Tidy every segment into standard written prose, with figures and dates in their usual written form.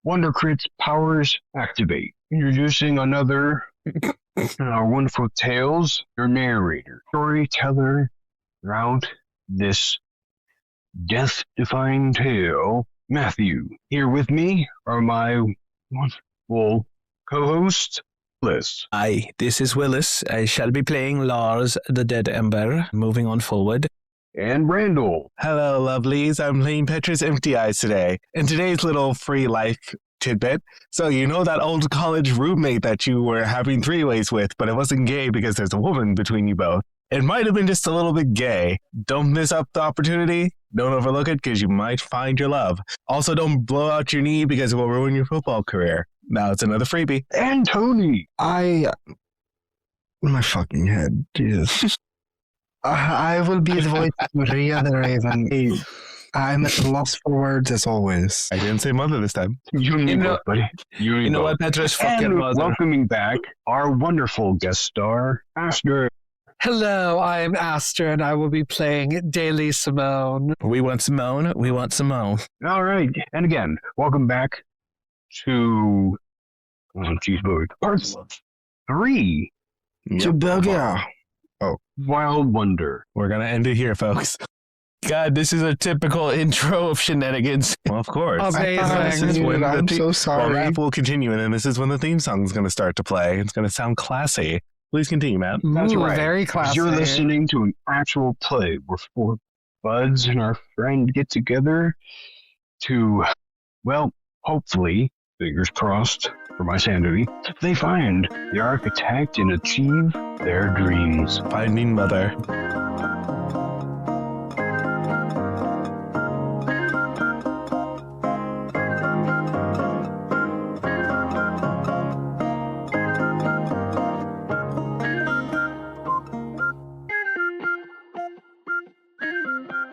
Wonder Crit's powers activate. Introducing another wonderful tales, your narrator, storyteller throughout this death-defying tale, Matthew. Here with me are my wonderful co-host, Willis. Hi, this is Willis. I shall be playing Lars the Dead Ember, moving on forward. And Randall. Hello, lovelies. I'm playing Petra's Empty Eyes today. And today's little free life tidbit. So you know that old college roommate that you were having three-ways with, but it wasn't gay because there's a woman between you both. It might have been just a little bit gay. Don't miss up the opportunity. Don't overlook it because you might find your love. Also, don't blow out your knee because it will ruin your football career. Now it's another freebie. And Tony. My fucking head, Jesus. I will be the voice of Maria the Raven. I'm at a loss for words as always. I didn't say mother this time. You know, buddy. You know what, Petra's fucking And mother. welcoming back our wonderful guest star, Aster. Hello, I am Aster, and I will be playing Daily Simone. We want Simone. We want Simone. All right. And again, welcome back to part 3, To Belgia. Wild Wonder. We're going to end it here, folks. God, this is a typical intro of shenanigans. Well, of course. Amazing. This is when I'm the so sorry. Well, rap will continue, and then this is when the theme song is going to start to play. It's going to sound classy. Please continue, Matt. That's Ooh, right. very 'Cause classic. You're listening to an actual play where 4 buds and our friend get together to, well, hopefully, fingers crossed for my sanity, they find the architect and achieve their dreams. Finding Mother.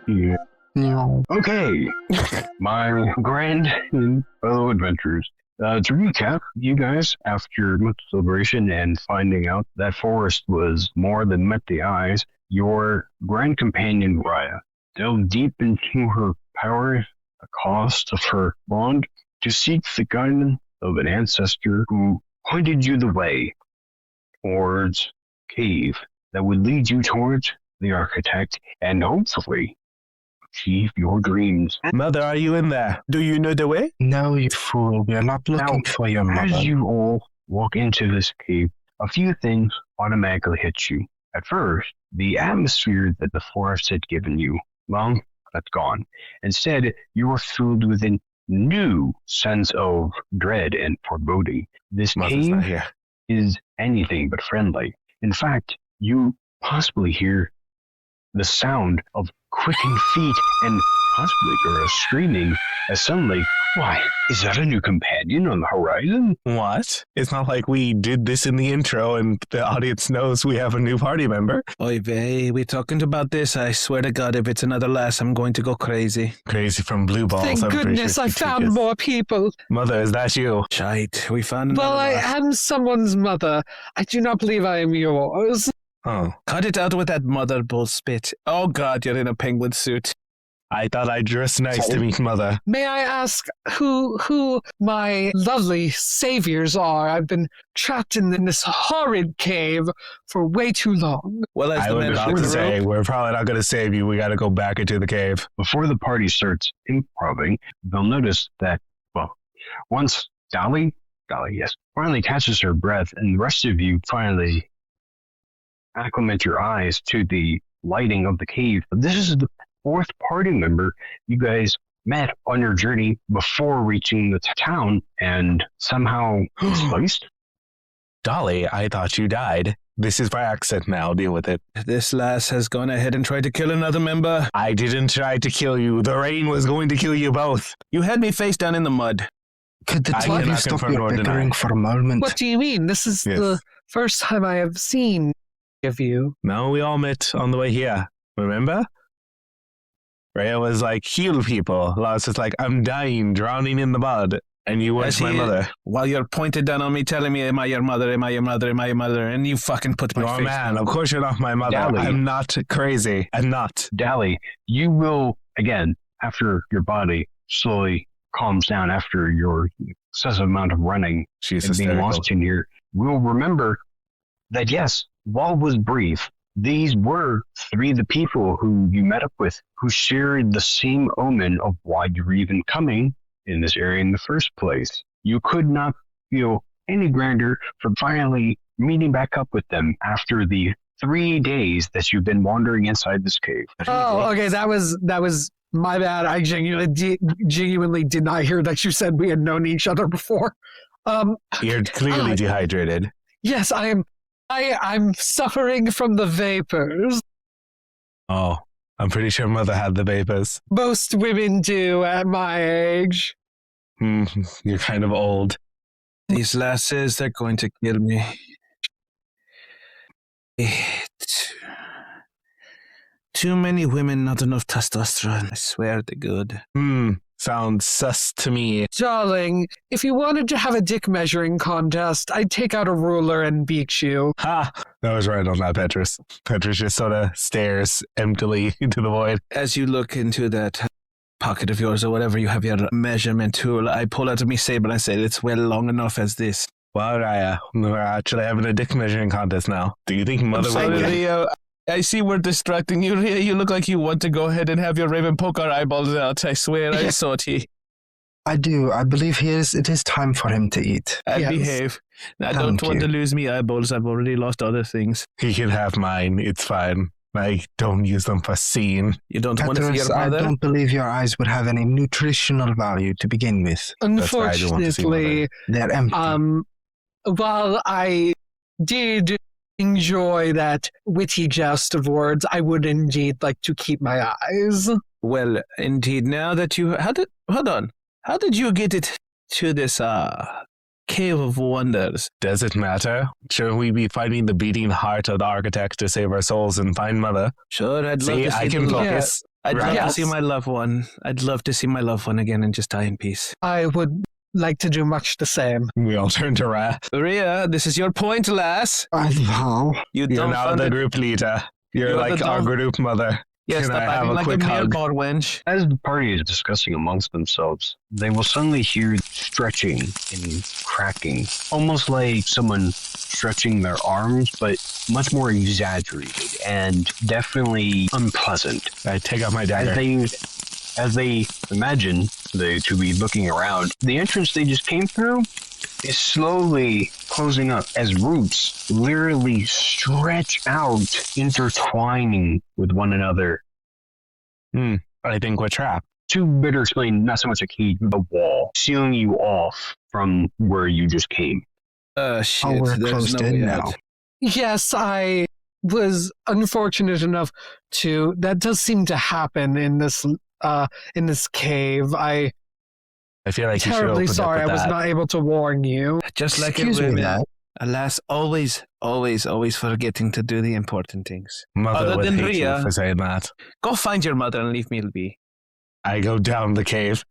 Yeah. No. Okay, my grand and fellow adventurers. To recap, you guys, after much celebration and finding out that Forrest was more than met the eyes, your grand companion, Raya, delved deep into her power, the cost of her bond, to seek the guidance of an ancestor who pointed you the way towards a cave that would lead you towards the architect and hopefully achieve your dreams. Mother, are you in there? Do you know the way? No, you fool. We are not looking for your mother. As you all walk into this cave, a few things automatically hit you. At first, the atmosphere that the forest had given you, well, that's gone. Instead, you are filled with a new sense of dread and foreboding. This Mother's not cave here. is anything but friendly. In fact, you possibly hear the sound of quickened feet and possibly a screaming as suddenly, why, is that a new companion on the horizon? What? It's not like we did this in the intro and the audience knows we have a new party member. Oy vey, we talking about this? I swear to God, if it's another lass, I'm going to go crazy. Crazy from Blue Balls. Thank I'm pretty goodness sure I she found took it. more people. Mother, is that you? Shite, we found another Well, I lass. am someone's mother. I do not believe I am yours. Oh, Cut it out with that mother bull spit. Oh God, you're in a penguin suit. I thought I'd dress nice to meet Mother. May I ask who my lovely saviors are? I've been trapped in this horrid cave for way too long. Well, as I the was man about of to the say, rope, we're probably not going to save you. We got to go back into the cave. Before the party starts improving, they'll notice that, well, once Dolly, yes, finally catches her breath and the rest of you finally acclimate your eyes to the lighting of the cave. This is the 4th party member you guys met on your journey before reaching the town and somehow misplaced. Dolly, I thought you died. This is my accent now. Deal with it. this lass has gone ahead and tried to kill another member. I didn't try to kill you. The rain was going to kill you both. You had me face down in the mud. Could the I two of you cannot stop confirm your nor deny. bickering for a moment? What do you mean? This is Yes. the first time I have seen of you. No, we all met on the way here. Remember? Rhea was like, heal people. Lars was like, I'm dying, drowning in the mud. And you weren't As my he- mother. While you're pointed down on me, telling me, am I your mother? Am I your mother? Am I your mother? And you fucking put my You're a face man. down. Of course you're not my mother. Dolly. I'm not crazy. I'm not. Dally, you will, again, after your body slowly calms down after your excessive amount of running She's and being hysterical. lost in here, will remember that yes, while it was brief, these were three of the people who you met up with who shared the same omen of why you were even coming in this area in the first place. You could not feel any grander for finally meeting back up with them after the 3 days that you've been wandering inside this cave. Oh, okay. That was my bad. I genuinely did not hear that you said we had known each other before. You're clearly dehydrated. Yes, I'm suffering from the vapors. Oh, I'm pretty sure Mother had the vapors. Most women do at my age. You're kind of old. These lasses, they're going to kill me. Too many women, not enough testosterone. I swear to God. Sounds sus to me. Darling, if you wanted to have a dick measuring contest, I'd take out a ruler and beat you. Ha! I was right on that, Petrus. Petrus just sort of stares emptily into the void. As you look into that pocket of yours or whatever you have your measurement tool, I pull out of me saber and I say, it's well long enough as this. Well, Raya, we're actually having a dick measuring contest now. Do you think Mother will win? Rio, I see we're distracting you, Rio. You look like you want to go ahead and have your raven poke our eyeballs out. I swear, I saw it. I do. I believe it is time for him to eat. I Yes. behave. I Thank don't want to you. lose me eyeballs. I've already lost other things. He can have mine. It's fine. I don't use them for seeing. You don't want to see Petrus, your I mother? don't believe your eyes would have any nutritional value to begin with. That's why I don't want to see Unfortunately, They're empty. while I did enjoy that witty joust of words, I would indeed like to keep my eyes. Well, indeed. Now that you... Hold on. How did you get it to this Cave of Wonders? Does it matter? Shouldn't we be fighting the beating heart of the architect to save our souls and find Mother? Sure, I'd love See, to see I can the- focus. I'd love to Yes. see my loved one. I'd love to see my loved one again and just die in peace. I would like to do much the same. We all turn to Raya. Rhea, this is your point, lass. How? You You're don't now find the it- group leader. You're You're like the our dumb- group mother. Yes, Can stop I have acting a like quick a hug? bar wench. As the party is discussing amongst themselves, they will suddenly hear stretching and cracking, almost like someone stretching their arms, but much more exaggerated and definitely unpleasant. I take out my dagger. As they imagine to be looking around, the entrance they just came through is slowly closing up as roots literally stretch out, intertwining with one another. I think we're trapped. Too bitter to explain, not so much a cage, but a wall, sealing you off from where you just came. Shit, Oh, we're there's closed no in way now. out. Yes, I was unfortunate enough to. That does seem to happen in this cave. I I feel like you should terribly open sorry I up with was that. not able to warn you. Just like Excuse me, women. Dad. Alas, always forgetting to do the important things. Mother Other would than hate Rhea- you for saying that. Go find your mother and leave me be. I go down the cave.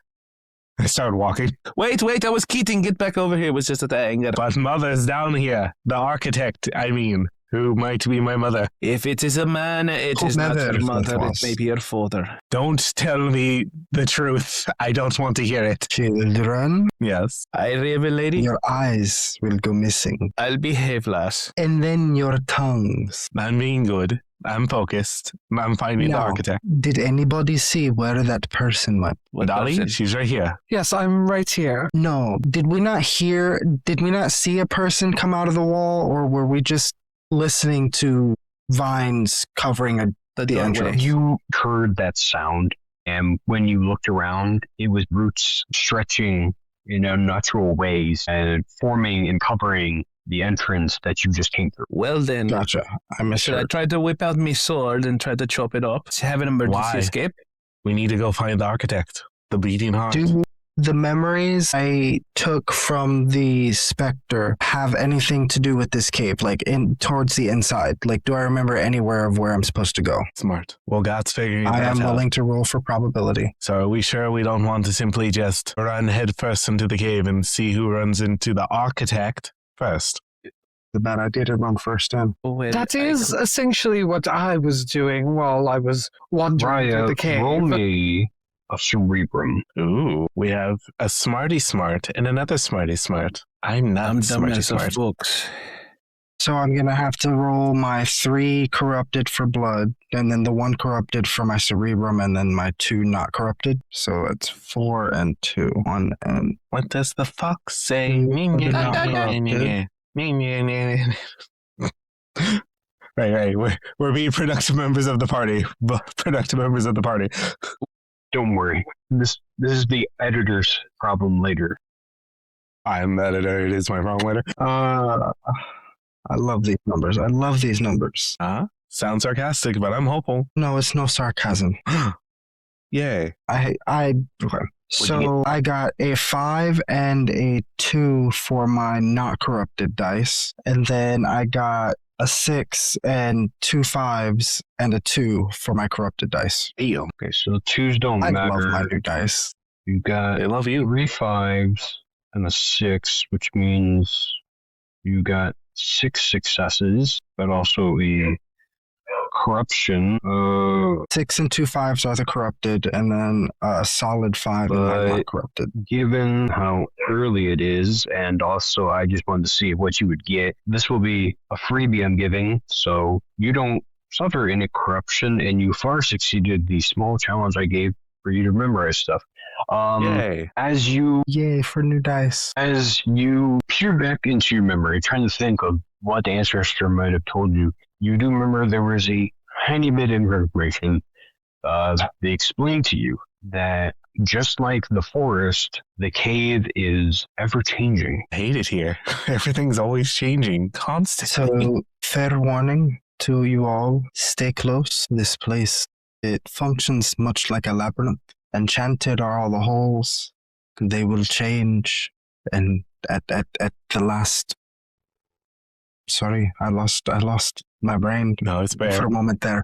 I start walking. Wait, I was Keating. Get back over here. It was just at the anger. But Mother's down here. The architect, I mean, who might be my mother. If it is a man, it Who is not matters your mother. It was? may be your father. Don't tell me the truth. I don't want to hear it. Children, Yes. I raven lady. your eyes will go missing. I'll behave, lass. And then your tongues. I'm being good. I'm focused. I'm finding the No. architect. Did anybody see where that person went? What Dolly, person? she's right here. Yes, I'm right here. No. Did we not see a person come out of the wall, or were we just listening to vines covering the doorway. entrance? You heard that sound, and when you looked around, it was roots stretching in unnatural ways and forming and covering the entrance that you just came through. Well then, Gotcha. I should I misheard. try to whip out my sword and try to chop it up? Have an emergency Why? escape? We need to go find the architect. The beating heart. Do the memories I took from the specter have anything to do with this cave, like towards the inside? Like, do I remember anywhere of where I'm supposed to go? Smart. Well, God's figuring I that am out. willing to roll for probability. So are we sure we don't want to simply just run headfirst into the cave and see who runs into the architect first? The bad idea to run first in. Well, That is essentially what I was doing while I was wandering through the Raya, cave. roll me a cerebrum. Ooh, we have a smarty smart and another smarty smart. I'm not I'm smarty dumb as a smart. books. So I'm going to have to roll my 3 corrupted for blood, and then the 1 corrupted for my cerebrum, and then my 2 not corrupted. So it's 4 and 2. 1 and... What does the fox say? Right. We're being productive members of the party. Productive members of the party. Don't worry. This is the editor's problem later. I'm the editor. It is my wrong letter. I love these numbers. I love these numbers. Sounds sarcastic, but I'm hopeful. No, it's no sarcasm. Yay. Okay. So I got a 5 and a 2 for my not corrupted dice, and then I got a 6 and 2 5s and a 2 for my corrupted dice. Damn. Okay, so 2s don't I matter. love my new dice. You got I love you. 3 5s and a 6, which means you got 6 successes, but also a corruption. 6 and 2 5s are the corrupted, and then a solid 5 and I'm not corrupted. Given how early it is, and also I just wanted to see what you would get, this will be a freebie I'm giving, so you don't suffer any corruption, and you far succeeded the small challenge I gave for you to memorize stuff. Yay. Yay for new dice. As you peer back into your memory, trying to think of what the ancestor might have told you, you do remember there was a tiny bit of information. They explained to you that just like the forest, the cave is ever changing. I hate it here. Everything's always changing constantly. So, fair warning to you all, stay close. This place, it functions much like a labyrinth. Enchanted are all the holes. They will change. And at the last... Sorry, I lost my brain No, it's bad. for a moment there.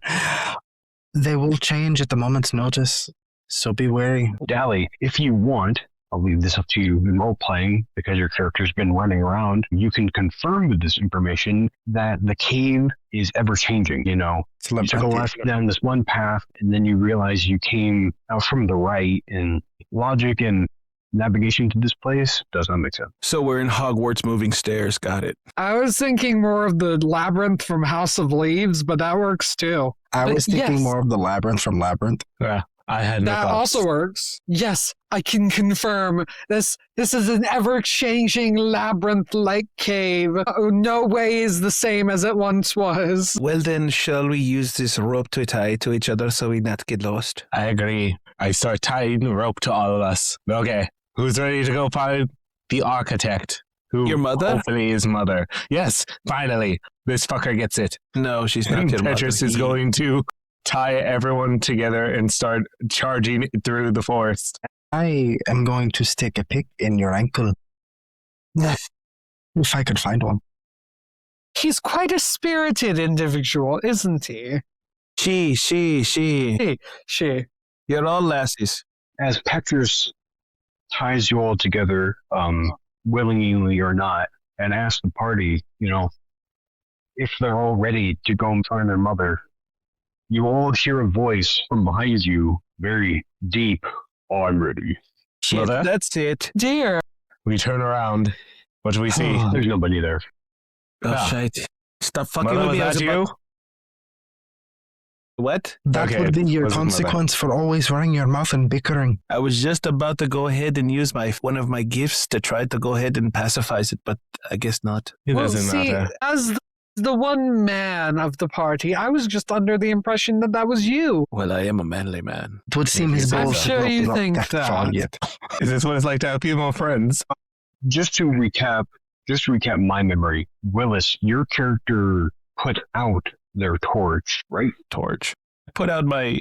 They will change at the moment's notice, so be wary. Dally, if you want, I'll leave this up to you in role-playing, because your character's been running around, you can confirm with this information that the cave is ever-changing, you know. You took a left down this one path, and then you realize you came out from the right, and logic and navigation to this place does not make sense. So we're in Hogwarts moving stairs. Got it. I was thinking more of the labyrinth from House of Leaves, but that works too. I was thinking yes. more of the labyrinth from Labyrinth. Yeah, I had no That thoughts. also works. Yes, I can confirm this is an ever-changing labyrinth-like cave. No way is the same as it once was. Well then, shall we use this rope to tie to each other so we not get lost? I agree. I start tying the rope to all of us. Okay, who's ready to go find the architect? Who Your mother? hopefully is mother. Yes, finally. This fucker gets it. No, she's not And your mother. Petrus is He- going to tie everyone together and start charging through the forest. I am going to stick a pick in your ankle. If I could find one. He's quite a spirited individual, isn't he? She. She. You're all lassies. As Petrus ties you all together, willingly or not, and asks the party, you know, if they're all ready to go and find their mother, you all hear a voice from behind you, very deep. I'm ready. Shit, Mother? that's it. Dear. We turn around. What do we see? There's nobody there. Oh, Ah. shit. Stop fucking Mother, with was me. I that was you? about- What? That Okay, would be your was it mother? consequence for always running your mouth and bickering. I was just about to go ahead and use one of my gifts to try to go ahead and pacifize it, but I guess not. It Well, doesn't see, matter. as the one man of the party, I was just under the impression that was you. Well, I am a manly man. It would seem his I'm balls sure have you not think that that. far yet. Is this what it's like to have female friends? Just to recap my memory, Willis, your character put out their torch, right? Torch. I put out my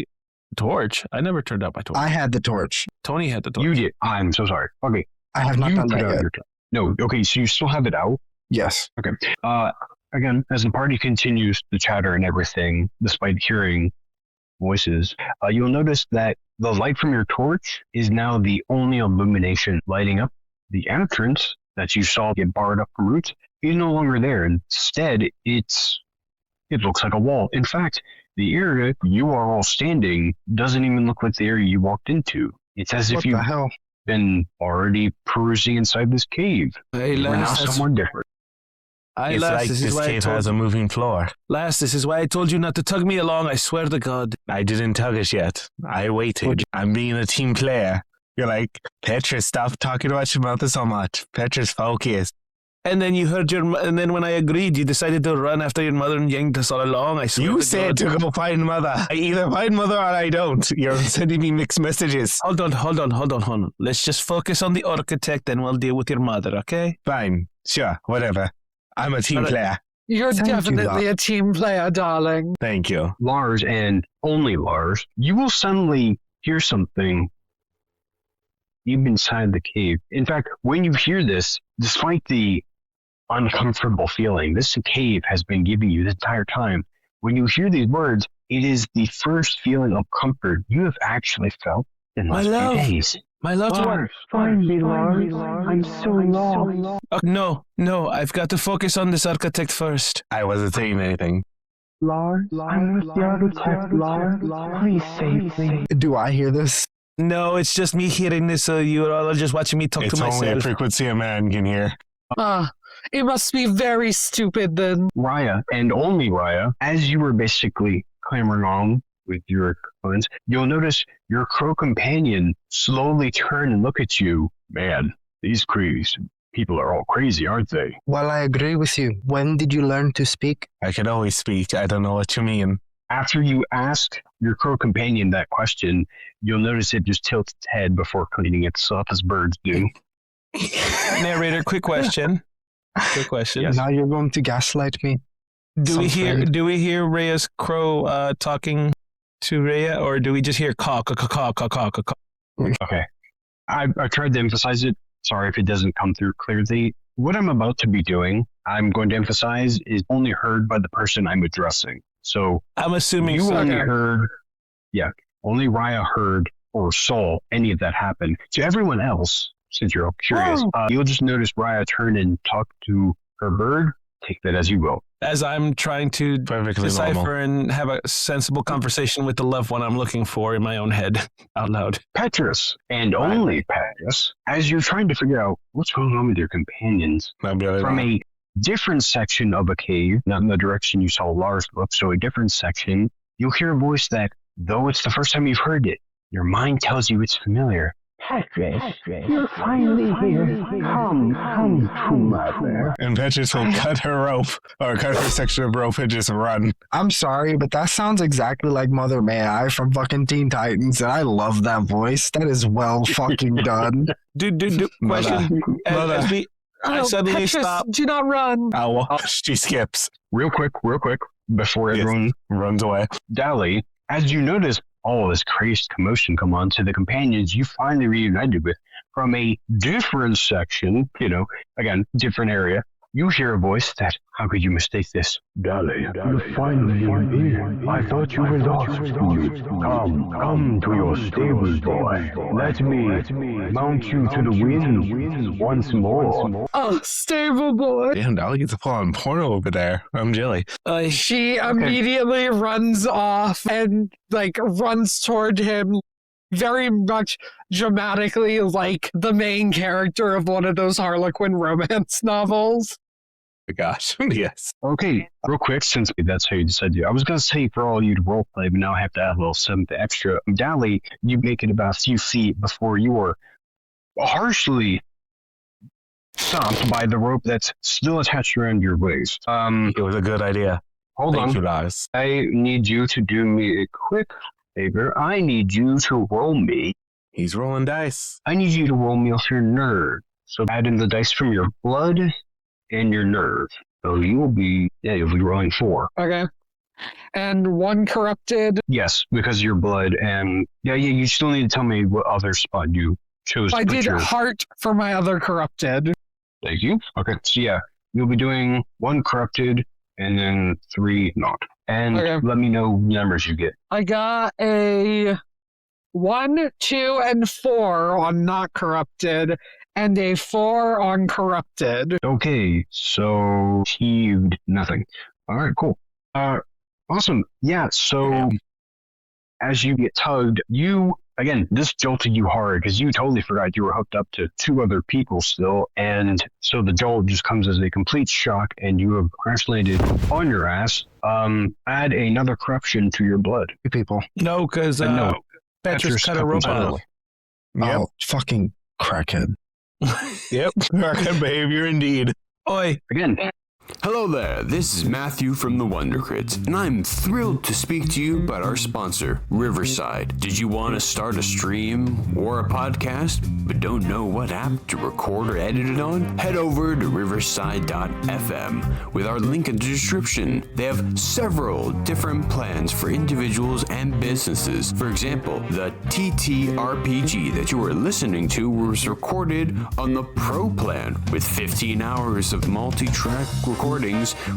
torch. I never turned out my torch. I had the torch. Tony had the torch. You did. I'm so sorry. Okay. I have not You done put that out yet. your torch. No, okay, so you still have it out? Yes. Again, as the party continues to chatter and everything, despite hearing voices, you'll notice that the light from your torch is now the only illumination lighting up the entrance that you saw get barred up from roots. Is no longer there. Instead, it looks like a wall. In fact, the area you are all standing doesn't even look like the area you walked into. It's as if What the you've hell? been already perusing inside this cave. Hey, You are now someone different. It's like this cave has a moving floor. Last, this is why I told you not to tug me along, I swear to God. I didn't tug it yet. I waited. I'm being a team player. You're like, Petrus, stop talking about your mother so much. Petrus, focus. And then and then when I agreed, you decided to run after your mother and yanked us all along, I swear You to said God. to go find mother. I either find mother or I don't. You're sending me mixed messages. Hold on. Let's just focus on the architect and we'll deal with your mother, okay? Fine. Sure. Whatever. I'm a team player. You're Thank you, definitely Doc. a team player, darling. Thank you. Lars, and only Lars, you will suddenly hear something deep inside the cave. In fact, when you hear this, despite the uncomfortable feeling this cave has been giving you this entire time, when you hear these words, it is the first feeling of comfort you have actually felt in the My last love. few days. My loved one. Find me, Lars. I'm so lost. No, I've got to focus on this architect first. I wasn't saying anything. Lars, I'm with the architect, Lars. Please save me. Do I hear this? No, it's just me hearing this, so you're all just watching me talk It's to only a myself. frequency a man can hear. It must be very stupid then. Raya, and only Raya, as you were basically clambering on with your coins, you'll notice your crow companion slowly turn and look at you. Man, these people are all crazy, aren't they? Well, I agree with you. When did you learn to speak? I can always speak. I don't know what you mean. After you ask your crow companion that question, you'll notice it just tilts its head before cleaning itself as birds do. Narrator, quick question. Yes. Now you're going to gaslight me. Do we Something. hear Rhea's crow talking to Rhea, or do we just hear caw, caw, caw, caw, caw, caw, caw? Okay. I tried to emphasize it. Sorry if it doesn't come through clearly. What I'm about to be doing, I'm going to emphasize, is only heard by the person I'm addressing. So I'm assuming you so. only heard, only Raya heard or saw any of that happen. To everyone else, since you're all curious, you'll just notice Raya turn and talk to her bird. Take that as you will. As I'm trying to Perfectly decipher normal. and have a sensible conversation with the loved one I'm looking for in my own head out loud. Petrus, and only Petrus, as you're trying to figure out what's going on with your companions, I'll be right from back. a different section of a cave, not in the direction you saw Lars look, so a different section, you'll hear a voice that, though it's the first time you've heard it, your mind tells you it's familiar. Petrus, you're finally here. Come to mother. And Petrus will cut her rope, or cut her section of rope and just run. I'm sorry, but that sounds exactly like Mother May I from fucking Teen Titans, and I love that voice. That is well fucking done. Question. Mother. As we, I suddenly Petrus, stop. do not run. Ow. She skips. Real quick, before Yes. everyone Runs away. dally, as you notice all this crazed commotion come on to the companions you finally reunited with from a different section, again, different area, you hear a voice that, how could you mistake this? Dally, you finally here. I thought you were lost. Come to your stable, boy. Let me mount you to the wind once more. Oh, stable boy. Damn, Dolly gets a full on porno over there. I'm jelly. She immediately runs off and runs toward him, very much dramatically like the main character of one of those Harlequin romance novels. Oh, gosh. Yes. Okay, real quick, since that's how you decided to. I was going to say for all you to roleplay, but now I have to add a little something extra. Dally, you make it about a few feet before you were harshly stopped by the rope that's still attached around your waist. It was a good idea. Hold Thank on. you, Lars. I need you to do me a quick favor. I need you to roll me. He's rolling dice. I need you to roll me off your nerve. So add in the dice from your blood and your nerve. So you'll be rolling 4. Okay. And one corrupted. Yes, because of your blood and you still need to tell me what other spot you chose I to put did your... heart for my other corrupted. Thank you. Okay, so you'll be doing 1 corrupted and then 3 not. And Okay. let me know numbers you get. I got a 1, 2, and 4 on not corrupted, and a 4 on corrupted. Okay, so achieved nothing. All right, cool. Awesome. Yeah, so as you get tugged, again, this jolted you hard because you totally forgot you were hooked up to 2 other people still. And so the jolt just comes as a complete shock and you have crash landed on your ass. Add another corruption to your blood. 2 people. No, because No, Petrus cut a rope off. Yep. Oh, fucking crackhead. Yep. Crackhead behavior indeed. Oi. Again, Hello there, this is Matthew from the Wonder Crits, and I'm thrilled to speak to you about our sponsor, Riverside. Did you want to start a stream or a podcast, but don't know what app to record or edit it on? Head over to riverside.fm with our link in the description. They have several different plans for individuals and businesses. For example, the TTRPG that you are listening to was recorded on the Pro plan with 15 hours of multi-track recordings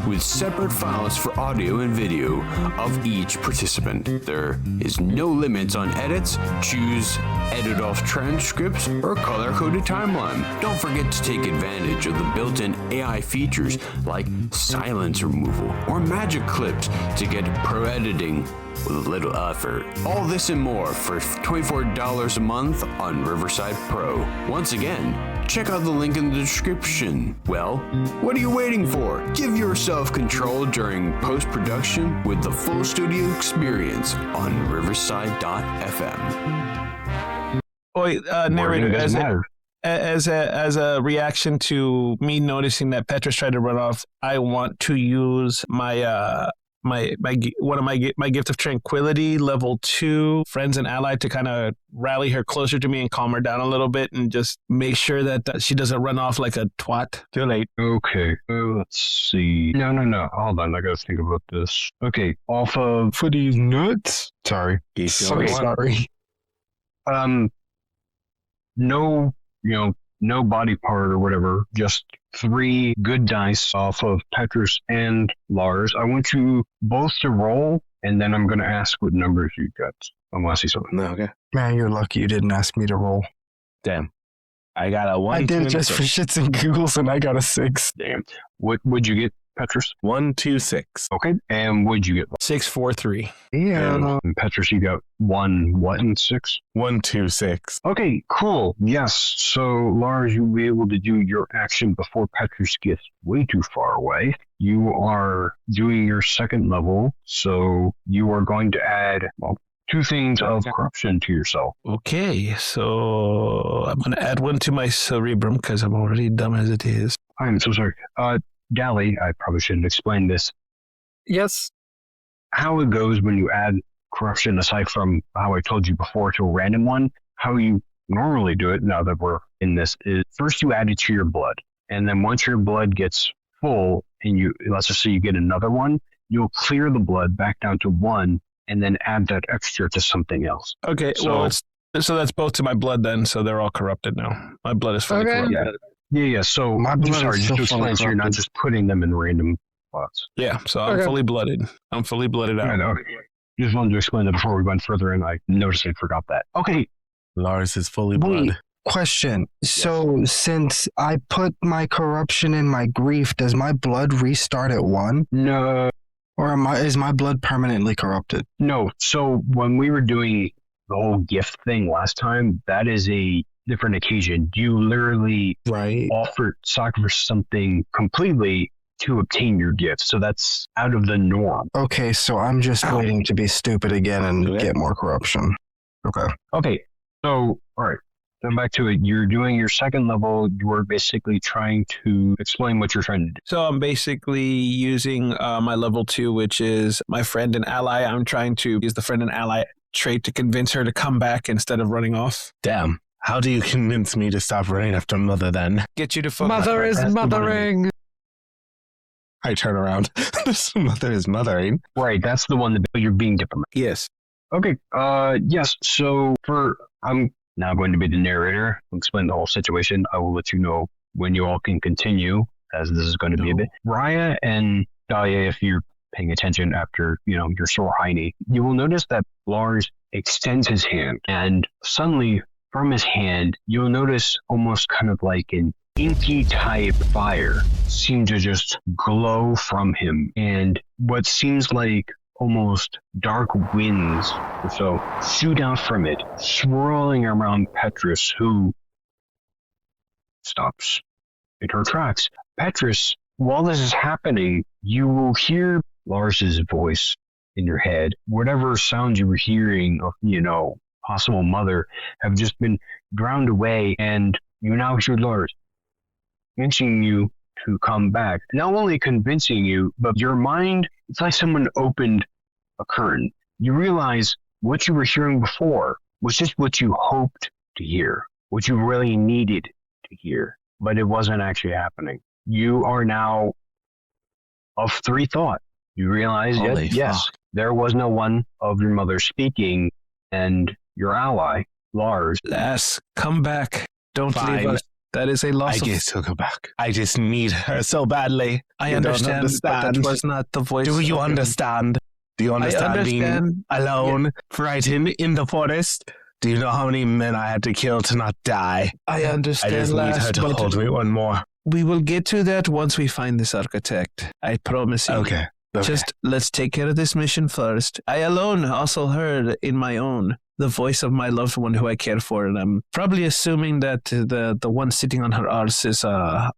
with separate files for audio and video of each participant. There is no limits on edits. Choose edit off transcripts or color-coded timeline. Don't forget to take advantage of the built-in AI features like silence removal or magic clips to get pro editing with a little effort. All this and more for $24 a month on Riverside Pro. Once again, check out the link in the description. Well, what are you waiting for? Give yourself control during post-production with the full studio experience on riverside.fm. Oi, narrator, as a reaction to me noticing that Petrus tried to run off, I want to use my my gift of tranquility, level 2, friends and ally, to kind of rally her closer to me and calm her down a little bit and just make sure that she doesn't run off like a twat. Too late. okay, let's see. No. Hold on, I gotta think about this. Okay, off of For these nuts. Sorry. So sorry. no, no body part or whatever, just 3 good dice off of Petrus and Lars. I want you both to roll, and then I'm going to ask what numbers you got. I want to see something. No, okay. Man, you're lucky you didn't ask me to roll. Damn. I got a 1. I did just for shits and giggles, and I got a 6. Damn. What would you get, Petrus? 1, 2, 6. Okay. And what'd you get? 6, 4, 3. Yeah. And Petrus, you got 1, what, and 6? 1, 2, 6. Okay, cool. Yes. So, Lars, you'll be able to do your action before Petrus gets way too far away. You are doing your second level, so you are going to add, 2 things of corruption to yourself. Okay, so I'm going to add 1 to my cerebrum because I'm already dumb as it is. I'm so sorry. Dally, I probably shouldn't explain this. Yes. How it goes when you add corruption, aside from how I told you before, to a random one, how you normally do it, now that we're in this, is first you add it to your blood. And then once your blood gets full, and let's just say you get another one, you'll clear the blood back down to 1, and then add that extra to something else. Okay, so that's both to my blood then, so they're all corrupted now. My blood is fully corrupted. Yeah. So My blood sorry, is just to still explain, so you're not corrupted. just putting them in random spots. Yeah, so I'm Okay. fully blooded. I'm fully blooded out. I know. Just wanted to explain that before we went further, and I noticed I forgot that. Okay. Lars is fully Wait, blood. question. So since I put my corruption in my grief, does my blood restart at 1? No. Or is my blood permanently corrupted? No. So when we were doing the whole gift thing last time, that is a different occasion. You literally Right. sacrifice something completely to obtain your gift. So that's out of the norm. Okay, so I'm just waiting to be stupid again and Okay. get more corruption. Okay. Okay. So, all right. Then back to it. You're doing your second level. You're basically trying to explain what you're trying to do. So I'm basically using my level 2, which is my friend and ally. I'm trying to use the friend and ally trait to convince her to come back instead of running off. Damn. How do you convince me to stop running after Mother then? Get you to focus. Mother is That's the mothering. I turn around. This Mother is mothering. Right. That's the one that you're being diplomatic. Yes. Okay. Yes. So I'm now going to be the narrator. I'll explain the whole situation. I will let you know when you all can continue, as this is going to be a bit. Raya and Dahlia, if you're paying attention after, your sore hiney, you will notice that Lars extends his hand, and suddenly from his hand, you'll notice almost kind of like an inky type fire seem to just glow from him, and what seems like almost dark winds or so shoot out from it, swirling around Petrus, who stops in her tracks. Petrus, while this is happening, you will hear Lars's voice in your head. Whatever sounds you were hearing of, possible mother have just been drowned away, and you now hear Lars convincing you to come back. Not only convincing you, but your mind, it's like someone opened a curtain. You realize what you were hearing before was just what you hoped to hear, what you really needed to hear, but it wasn't actually happening. You are now of three thought. You realize that, yes, there was no one of your mother speaking, and your ally, Lars. Lass, come back. Don't leave us. That is a loss. I guess he'll come back. I just need her so badly. I understand, but that was not the voice. Do you understand? Do you understand being alone, frightened in the forest? Do you know how many men I had to kill to not die? I understand, I just need her to hold me one more. We will get to that once we find this architect. I promise you. Okay. Just let's take care of this mission first. I alone also heard in my own the voice of my loved one who I care for, and I'm probably assuming that the one sitting on her arse is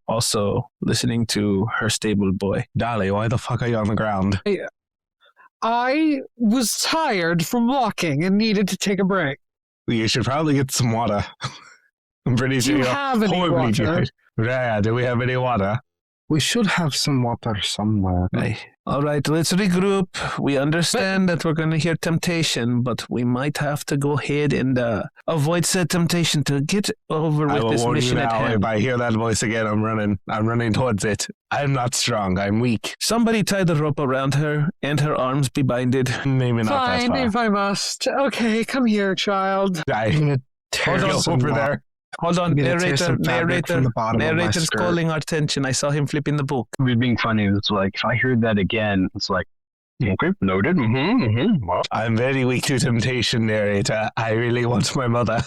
also listening to her stable boy. Dolly, why the fuck are you on the ground? I was tired from walking and needed to take a break. You should probably get some water. I'm pretty sure Do you have any water? Yeah, do we have any water? We should have some water somewhere. All right, let's regroup. We understand that we're going to hear temptation, but we might have to go ahead and avoid said temptation to get over with this mission at hand. If I hear that voice again, I'm running. I'm running towards it. I'm not strong. I'm weak. Somebody tie the rope around her and her arms be binded. Maybe not that far. Fine, if I must. Okay, come here, child. Hold on, over there. Hold on, narrator's calling our attention. I saw him flipping the book. It was being funny. It's like, if I heard that again, it's like, okay, noted. Well. I'm very weak to temptation, narrator. I really want my mother.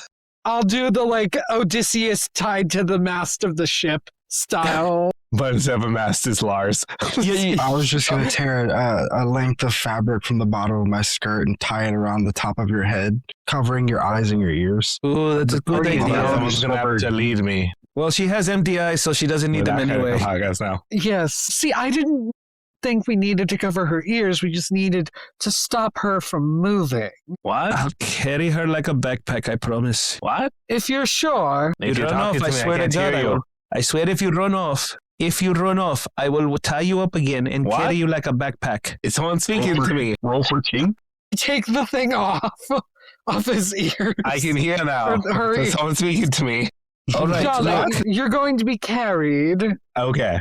I'll do the, Odysseus tied to the mast of the ship style. But instead of a mast is Lars. I was just going to tear a length of fabric from the bottom of my skirt and tie it around the top of your head, covering your eyes and your ears. Ooh, that's a good idea. Someone's going to have to lead me. Well, she has empty eyes, so she doesn't need them anyway. Now. Yes. See, I didn't think we needed to cover her ears. We just needed to stop her from moving. What? I'll carry her like a backpack, I promise. What? If you're sure. You run off, I swear to God. I swear if you run off, I will tie you up again and carry you like a backpack. Is someone speaking to me? Roll for king? Take the thing off his ears. I can hear now. So someone's speaking to me. All right. Darling, you're going to be carried. Okay.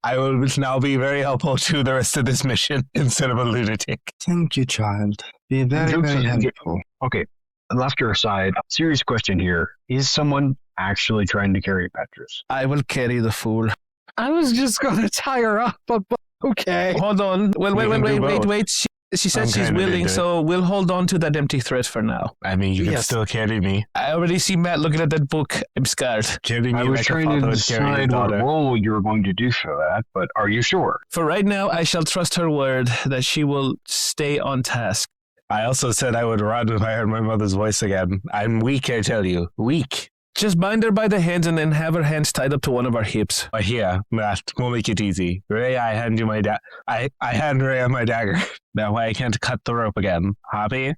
I will now be very helpful to the rest of this mission instead of a lunatic. Thank you, child. Be very, very helpful. Okay. Laughter aside, serious question here. Is someone actually trying to carry Petrus? I will carry the fool. I was just going to tie her up, but okay. Hold on. Well, wait. She said she's willing, so we'll hold on to that empty threat for now. I mean, you can still carry me. I already see Matt looking at that book. I'm scared. I was trying to decide what role you were going to do for that, but are you sure? For right now, I shall trust her word that she will stay on task. I also said I would run if I heard my mother's voice again. I'm weak, I tell you. Weak. Just bind her by the hands and then have her hands tied up to one of our hips. Here, Matt, we'll make it easy. Ray, I hand you my I hand Ray my dagger. That way I can't cut the rope again. Happy?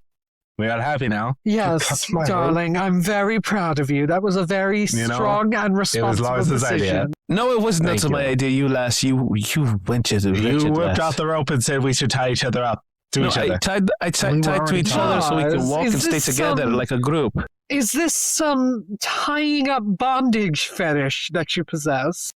We are happy now. Yes, darling, I'm very proud of you. That was a very strong and responsible decision. No, it was not my idea, you lass. You went to the You whipped out the rope and said we should tie each other up. I tied to each other so we can walk and stay together like a group. Is this some tying up bondage fetish that you possess?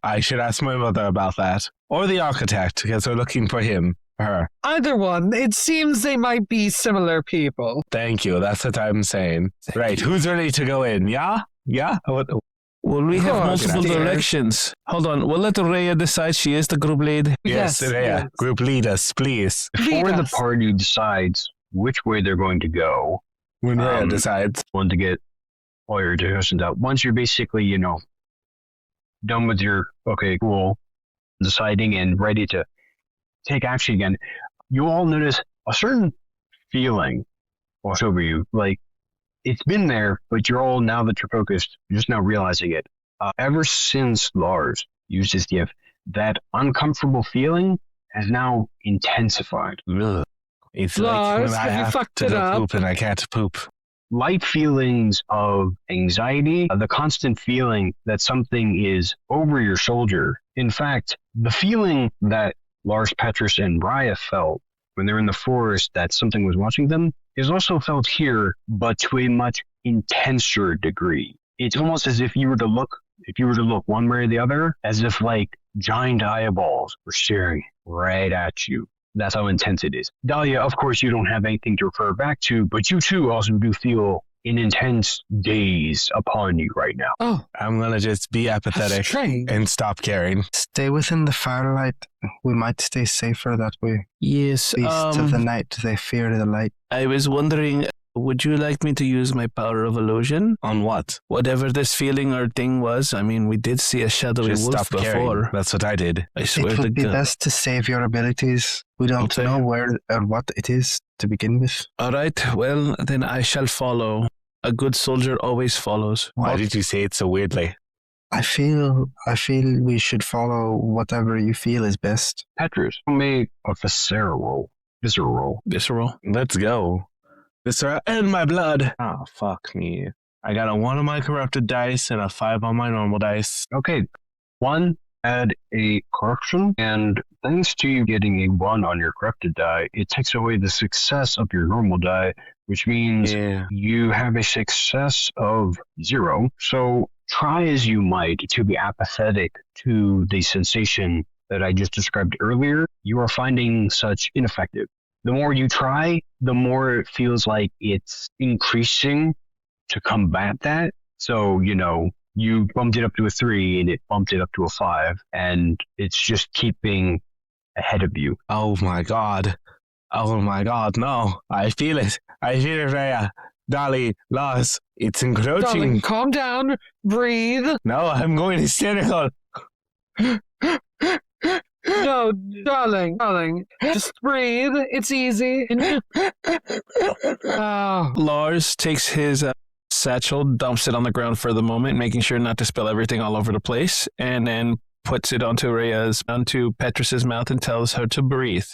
I should ask my mother about that. Or the architect, because we're looking for him. Her. Either one. It seems they might be similar people. Thank you. That's what I'm saying. Right. Who's ready to go in? Yeah? Well, we have multiple directions. Hold on. We'll let Rhea decide. She is the group lead. Yes, Rhea. Yes. Group lead us, please. Before the party decides which way they're going to go, when Rhea decides, want to get all your discussions out. Once you're basically, done with your, okay, cool, deciding and ready to take action again, you all notice a certain feeling wash over you. Like, it's been there, but you're all, now that you're focused, you're just now realizing it. Ever since Lars used his gift, that uncomfortable feeling has now intensified. Ugh. It's Lars, like when I have you have fucked to it go up? poop and I can't poop. Light feelings of anxiety, the constant feeling that something is over your shoulder. In fact, the feeling that Lars, Petrus, and Raya felt when they're in the forest that something was watching them is also felt here, but to a much intenser degree. It's almost as if you were to look one way or the other, as if like giant eyeballs were staring right at you. That's how intense it is. Dahlia, of course, you don't have anything to refer back to, but you too also do feel an intense gaze upon you right now. Oh, I'm going to just be apathetic strange. and stop caring. Stay within the firelight. We might stay safer that way. Yes. Beasts of the night, they fear the light. I was wondering, would you like me to use my power of illusion? On what? Whatever this feeling or thing was. I mean, we did see a shadowy Just wolf stop before. caring. That's what I did. I swear It to would be God. best to save your abilities. We don't Okay. know where or what it is to begin with. All right. Well, then I shall follow. A good soldier always follows. Why did you say it so weirdly? I feel we should follow whatever you feel is best. Petrus, make a visceral roll. Visceral. Let's go. Viscera and my blood. Oh, fuck me. I got a 1 on my corrupted dice and a 5 on my normal dice. Okay, 1, add a corruption, and thanks to you getting a 1 on your corrupted die, it takes away the success of your normal die, which means Yeah. you have a success of 0. So try as you might to be apathetic to the sensation that I just described earlier, you are finding such ineffective. The more you try, the more it feels like it's increasing to combat that. So, you bumped it up to a 3 and it bumped it up to a 5, and it's just keeping ahead of you. Oh my god. Oh my god, no. I feel it, Rhea. Dolly, Lars, it's encroaching. Darling, calm down. Breathe. No, I'm going hysterical. No, darling. Just breathe. It's easy. Oh, Lars takes his satchel, dumps it on the ground for the moment, making sure not to spill everything all over the place, and then puts it onto Petrus's mouth and tells her to breathe.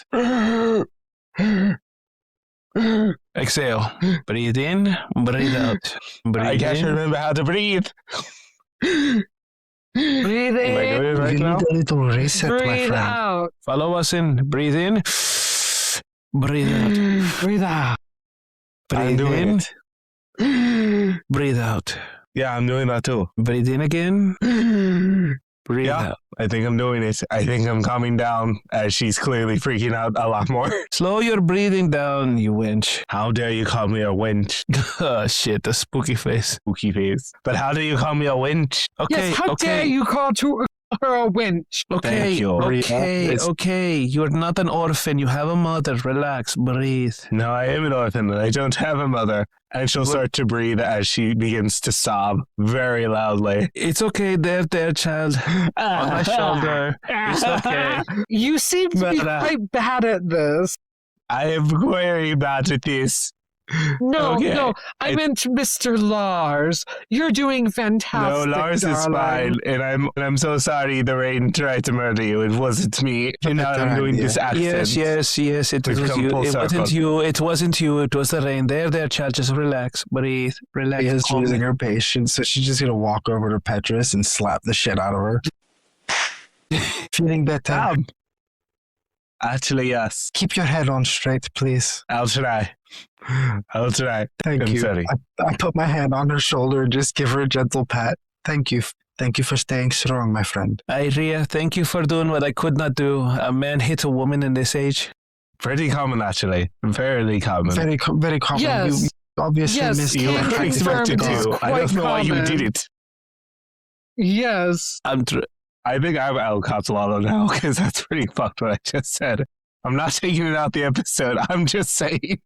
Exhale. Breathe in, breathe out. Breathe I can't in. remember how to breathe. breathe Am I in. doing it right you now? need a little reset, my Breathe friend. out. Follow us in. Breathe in. Breathe out. Breathe out. I'm Breathe doing in. it. Breathe out. Yeah, I'm doing that too. Breathe in again. Breathe Yeah. out. I think I'm doing it. I think I'm calming down as she's clearly freaking out a lot more. Slow your breathing down, you wench. How dare you call me a wench? Oh, shit, the spooky face. Spooky face. But how do you call me a wench? Okay, Yes, how dare okay. you call her a wench? Okay, Thank you. It's- okay. You're not an orphan. You have a mother. Relax. Breathe. No, I am an orphan and I don't have a mother. And she'll start to breathe as she begins to sob very loudly. It's okay. There, child. On my shoulder. It's okay. You seem to be But, quite bad at this. I am very bad at this. No, Okay. no, I meant Mr. Lars. You're doing No, fantastic, Lars is darling. fine, and I'm so sorry the rain tried to murder you. It wasn't me. And now I'm doing this accent. Yes. It We've was come you. full It wasn't circle. you. It wasn't you. It was the rain. There, child. Just relax. Breathe. Relax. She is Calm losing down. her patience, so she's just gonna walk over to Petrus and slap the shit out of her. Feeling better? Actually, yes. Keep your head on straight, please. I'll try. Thank I'm you. sorry. I put my hand on her shoulder and just give her a gentle pat. Thank you. Thank you for staying strong, my friend. Rhea, thank you for doing what I could not do. A man hit a woman in this age. Pretty common, actually. Fairly common. Very common. Yes. You obviously Yes, missed You Can't were confirm expected it is to. I don't quite know why you common. did it. Yes. I think I'm El Catalano now because that's pretty fucked what I just said. I'm not taking it out the episode. I'm just saying.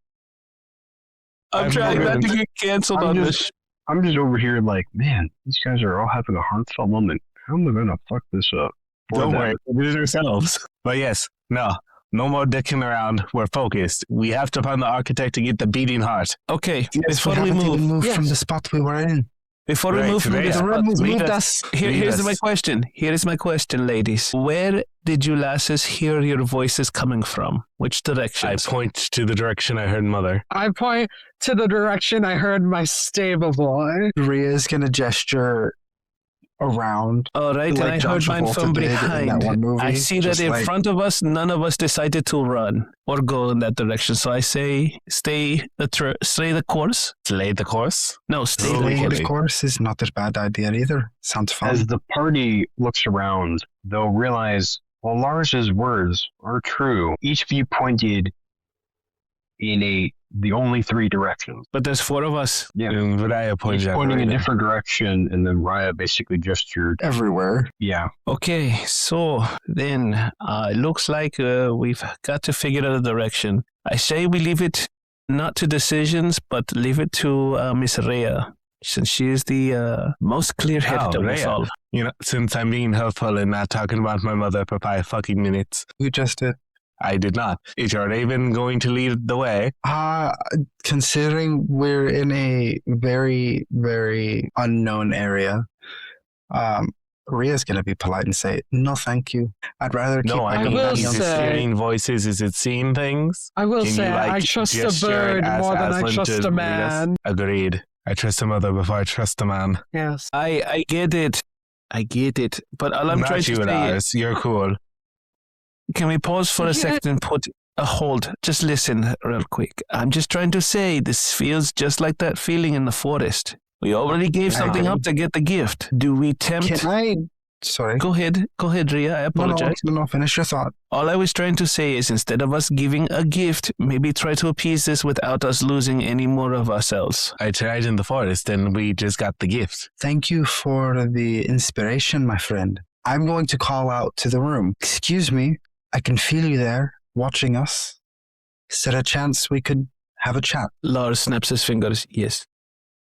I'm trying not to get canceled on this. I'm just over here like, man, these guys are all having a heartfelt moment. How am I going to fuck this up? Don't worry. We did it ourselves. But yes, no. No more dicking around. We're focused. We have to find the architect to get the beating heart. Okay, Yes, before we haven't move, even moved from the spot we were in. before we move from Rhea, this, The room has lead moved us. us. here's my question. Here is my question, ladies. Where did you lasses hear your voices coming from? Which I directions? point to the direction I heard Mother. I point to the direction I heard my stable boy. Rhea's going to gesture around. All right, like and I John heard mine Travolta from did in that behind. one movie, I see that just in like- front of us, none of us decided to run or go in that direction. So I say, stay the course. Lay the course. No, stay the Slowly. Staying course. the course is not a bad idea either. Sounds fun. As the party looks around, they'll realize, well, Lars's words are true. Each of you pointed in the only three directions. But there's four of us. Yeah. And Rhea Each pointed at pointing in a Rhea. different direction, and then Raya basically gestured. Everywhere. Yeah. Okay, so then it looks like we've got to figure out a direction. I say we leave it not to decisions, but leave it to Miss Rhea, since she is the most clear-headed of us Rhea. all. You know, since I'm being helpful and not talking about my mother for 5 fucking minutes, You just did. I did not. Is your Raven going to lead the way? Considering we're in a very, very unknown area, Rhea's going to be polite and say, no, thank you. I'd rather keep No, I my mean, will is companions it say- hearing voices? Is it seeing things? I will Can say you, like, I trust a gesture bird as more than I Aslan trust to a lead us? man. Agreed. I trust a mother before I trust a man. Yes. I get it. I get it. But all I'm Not trying to you and say is, ours. You're cool. can we pause for a Yeah. second and put a hold? Just listen real quick. I'm just trying to say this feels just like that feeling in the forest. We already gave something up to get the gift. Do we tempt? Can I... Sorry. Go ahead, Rhea. I apologize. No, finish your thought. All I was trying to say is instead of us giving a gift, maybe try to appease this without us losing any more of ourselves. I tried in the forest and we just got the gift. Thank you for the inspiration, my friend. I'm going to call out to the room. Excuse me, I can feel you there, watching us. Is there a chance we could have a chat? Lars snaps his fingers. Yes.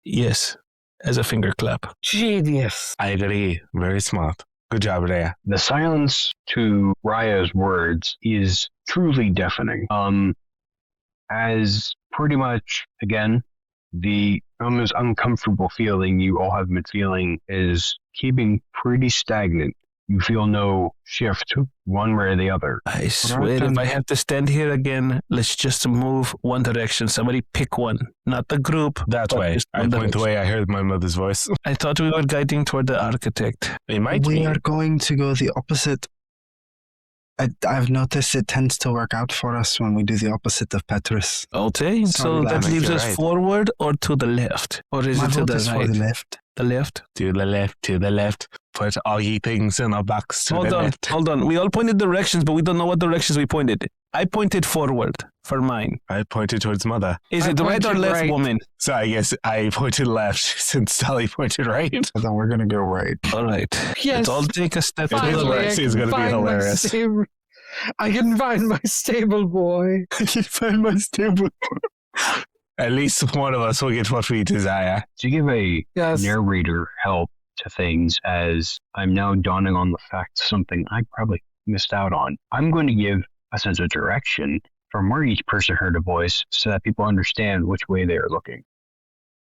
Yes. As a finger clap. Genius. I agree. Very smart. Good job, Rhea. The silence to Raya's words is truly deafening. As pretty much, again, the almost uncomfortable feeling you all have been feeling is keeping pretty stagnant. You feel no shift one way or the other. I swear, if I have to stand here again, let's just move one direction. Somebody pick one. Not the group. That but way. just I one point the direction. way I heard my mother's voice. I thought we were guiding toward the architect. It might We be. are going to go the opposite. I've noticed it tends to work out for us when we do the opposite of Petrus. Okay, so Sorry, that that leaves makes us it right. forward or to the left? Or is My it to vote the is for right? the left. The left? To the left, to the left. Put all ye things in our box to Hold the on, left. hold on. We all pointed directions, but we don't know what directions we pointed. I pointed forward for mine. I pointed towards mother. Is I it right or pointed left, right. woman? So I guess I pointed left since Sally pointed right. Then we're going to go right. All right. Yes. Let's all take a step to the Finally, works. right. It's I can gonna be find my hilarious. stable- I can find my stable boy. I can find my stable. At least one of us will get what we desire. To give a Yes. narrator help to things, as I'm now dawning on the fact something I probably missed out on, I'm going to give a sense of direction from where each person heard a voice so that people understand which way they are looking.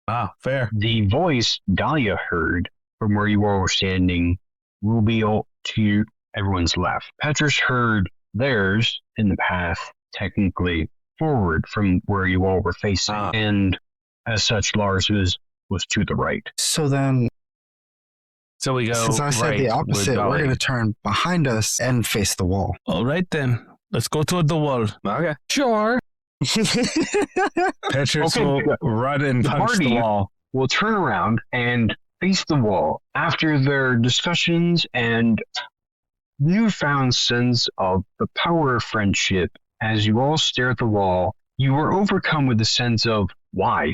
Ah, fair. The voice Dahlia heard from where you all were standing will be to everyone's left. Petrus heard theirs in the path, technically forward from where you all were facing. Ah. And as such, Lars was to the right. So then, So we go. since I said right the with opposite, we're Dolly. going to turn behind us and face the wall. All right, then. Let's go toward the wall. Okay. Sure. Petrus Okay, will good. run and The punch the party- wall. Will turn around and face the wall. After their discussions and newfound sense of the power of friendship, as you all stare at the wall, you are overcome with a sense of why.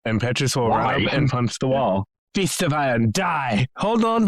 And Petrus will Why? run up and punch the wall. Feast of iron, die! Hold on,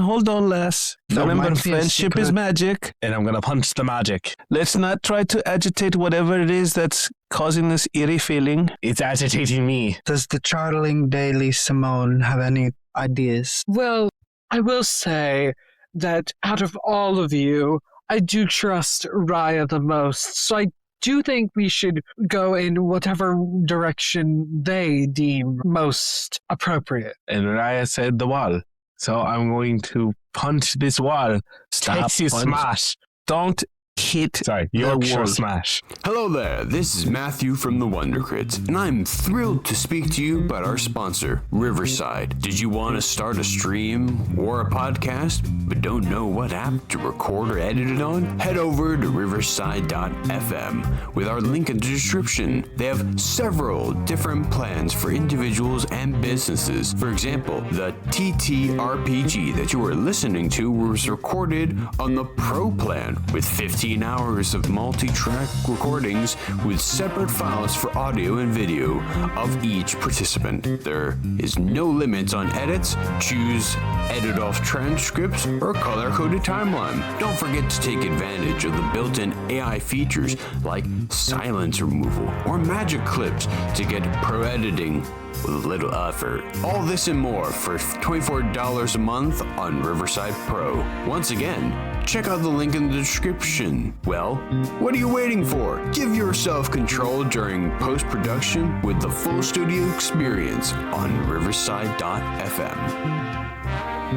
lass. That Remember, might be a friendship is secret. magic. And I'm gonna punch the magic. Let's not try to agitate whatever it is that's causing this eerie feeling. It's agitating me. Does the Charling Daily Simone have any ideas? Well, I will say that out of all of you, I do trust Raya the most, so I do think we should go in whatever direction they deem most appropriate. And Raya said the wall. So I'm going to punch this wall. Texas smash. Don't hit Yorkshire smash. Hello there, this is Matthew from the Wonder Crits, and I'm thrilled to speak to you about our sponsor, Riverside. Did you want to start a stream or a podcast, but don't know what app to record or edit it on? Head over to riverside.fm with our link in the description. They have several different plans for individuals and businesses. For example, the TTRPG that you are listening to was recorded on the Pro plan with 15 hours of multi-track recordings with separate files for audio and video of each participant. There is no limits on edits. Choose edit off transcripts or color-coded timeline. Don't forget to take advantage of the built-in AI features like silence removal or magic clips to get pro editing with a little effort. All this and more for $24 a month on Riverside Pro. Once again, check out the link in the description. Well, what are you waiting for? Give yourself control during post-production with the full studio experience on riverside.fm.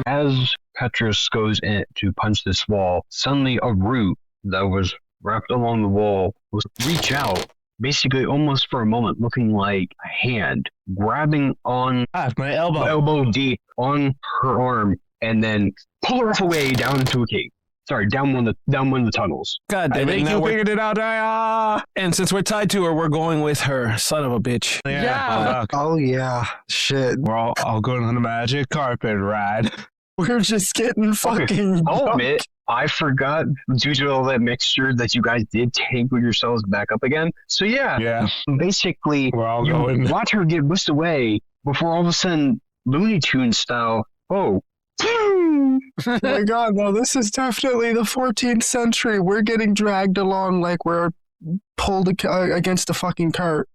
As Petrus goes in to punch this wall, suddenly a root that was wrapped along the wall will reach out, basically almost for a moment looking like a hand, grabbing on my elbow deep on her arm, and then pull her away down into a cave. Sorry, down one of the tunnels. God damn it! You figured it out, And since we're tied to her, we're going with her. Son of a bitch. Yeah. Oh, yeah. Shit. We're all going on a magic carpet ride. We're just getting fucking I'll drunk. admit, I forgot due to all that mixture that you guys did tangle yourselves back up again. So yeah. Basically, We're all you going. watch her get whisked away before all of a sudden, Looney Tunes style, oh my God, no, this is definitely the 14th century. We're getting dragged along like we're pulled against a fucking cart.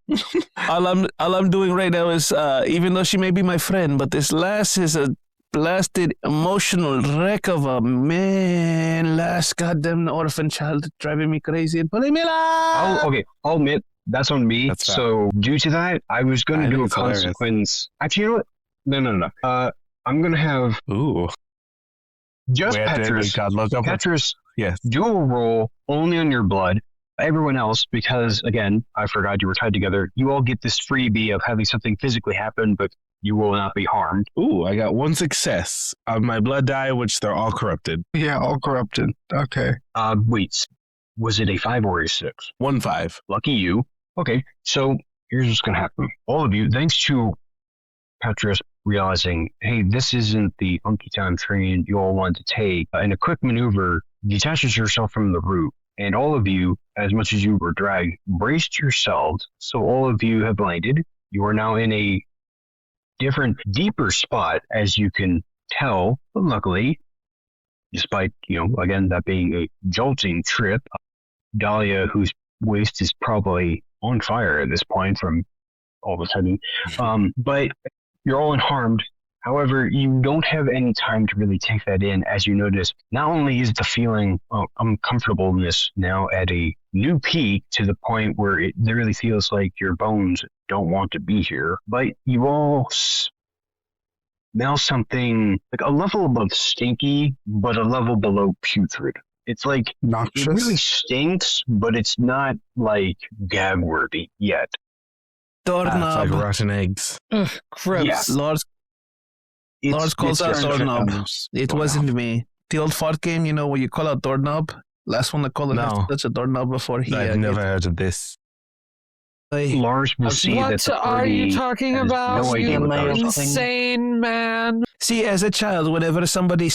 all I'm doing right now is, even though she may be my friend, but this lass is a blasted emotional wreck of a man. Last goddamn orphan child driving me crazy and pulling me out. I'll admit that's on me. That's so due to that, I was going to do a think it's hilarious. consequence. Actually, you know what? No. I'm going to have Ooh. just Petrus. Petrus, Yes. do a roll only on your blood. Everyone else, because again, I forgot you were tied together. You all get this freebie of having something physically happen, but you will not be harmed. Ooh, I got one success on my blood die, which they're all corrupted. Yeah, all corrupted. Okay. Wait, was it a 5 or a 6? 1-5. Lucky you. Okay, so here's what's going to happen. All of you, thanks to Petrus realizing, hey, this isn't the funky time train you all want to take, in a quick maneuver, detaches yourself from the root. And all of you, as much as you were dragged, braced yourselves. So all of you have landed. You are now in a different, deeper spot, as you can tell. But luckily, despite, again, that being a jolting trip, Dahlia, whose waist is probably on fire at this point from all of a sudden, but you're all unharmed. However, you don't have any time to really take that in, as you notice. Not only is the feeling of uncomfortableness now at a new peak to the point where it literally feels like your bones don't want to be here, but you all smell something like a level above stinky, but a level below putrid. It's like Noxious. it really stinks, but it's not like gag worthy yet. Doorknob. Like rotten eggs. Ugh, gross. Yeah. Lars calls out doorknob. It wasn't me. The old fart game, where you call out doorknob. Last one that called it No. touch a doorknob before he. I've never heard of this. Lars will see that What the are party you talking has about, no idea you what they're talking about. insane man? See, as a child, whenever somebody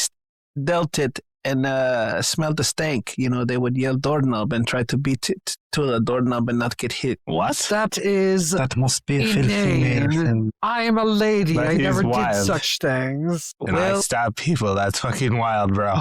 dealt it and smelled the stank, they would yell doorknob and try to beat it to the doorknob and not get hit. What? That must be a filthy Inane. male thing. I am a lady. That I is never did wild. such things. And I stab people. That's fucking wild, bro.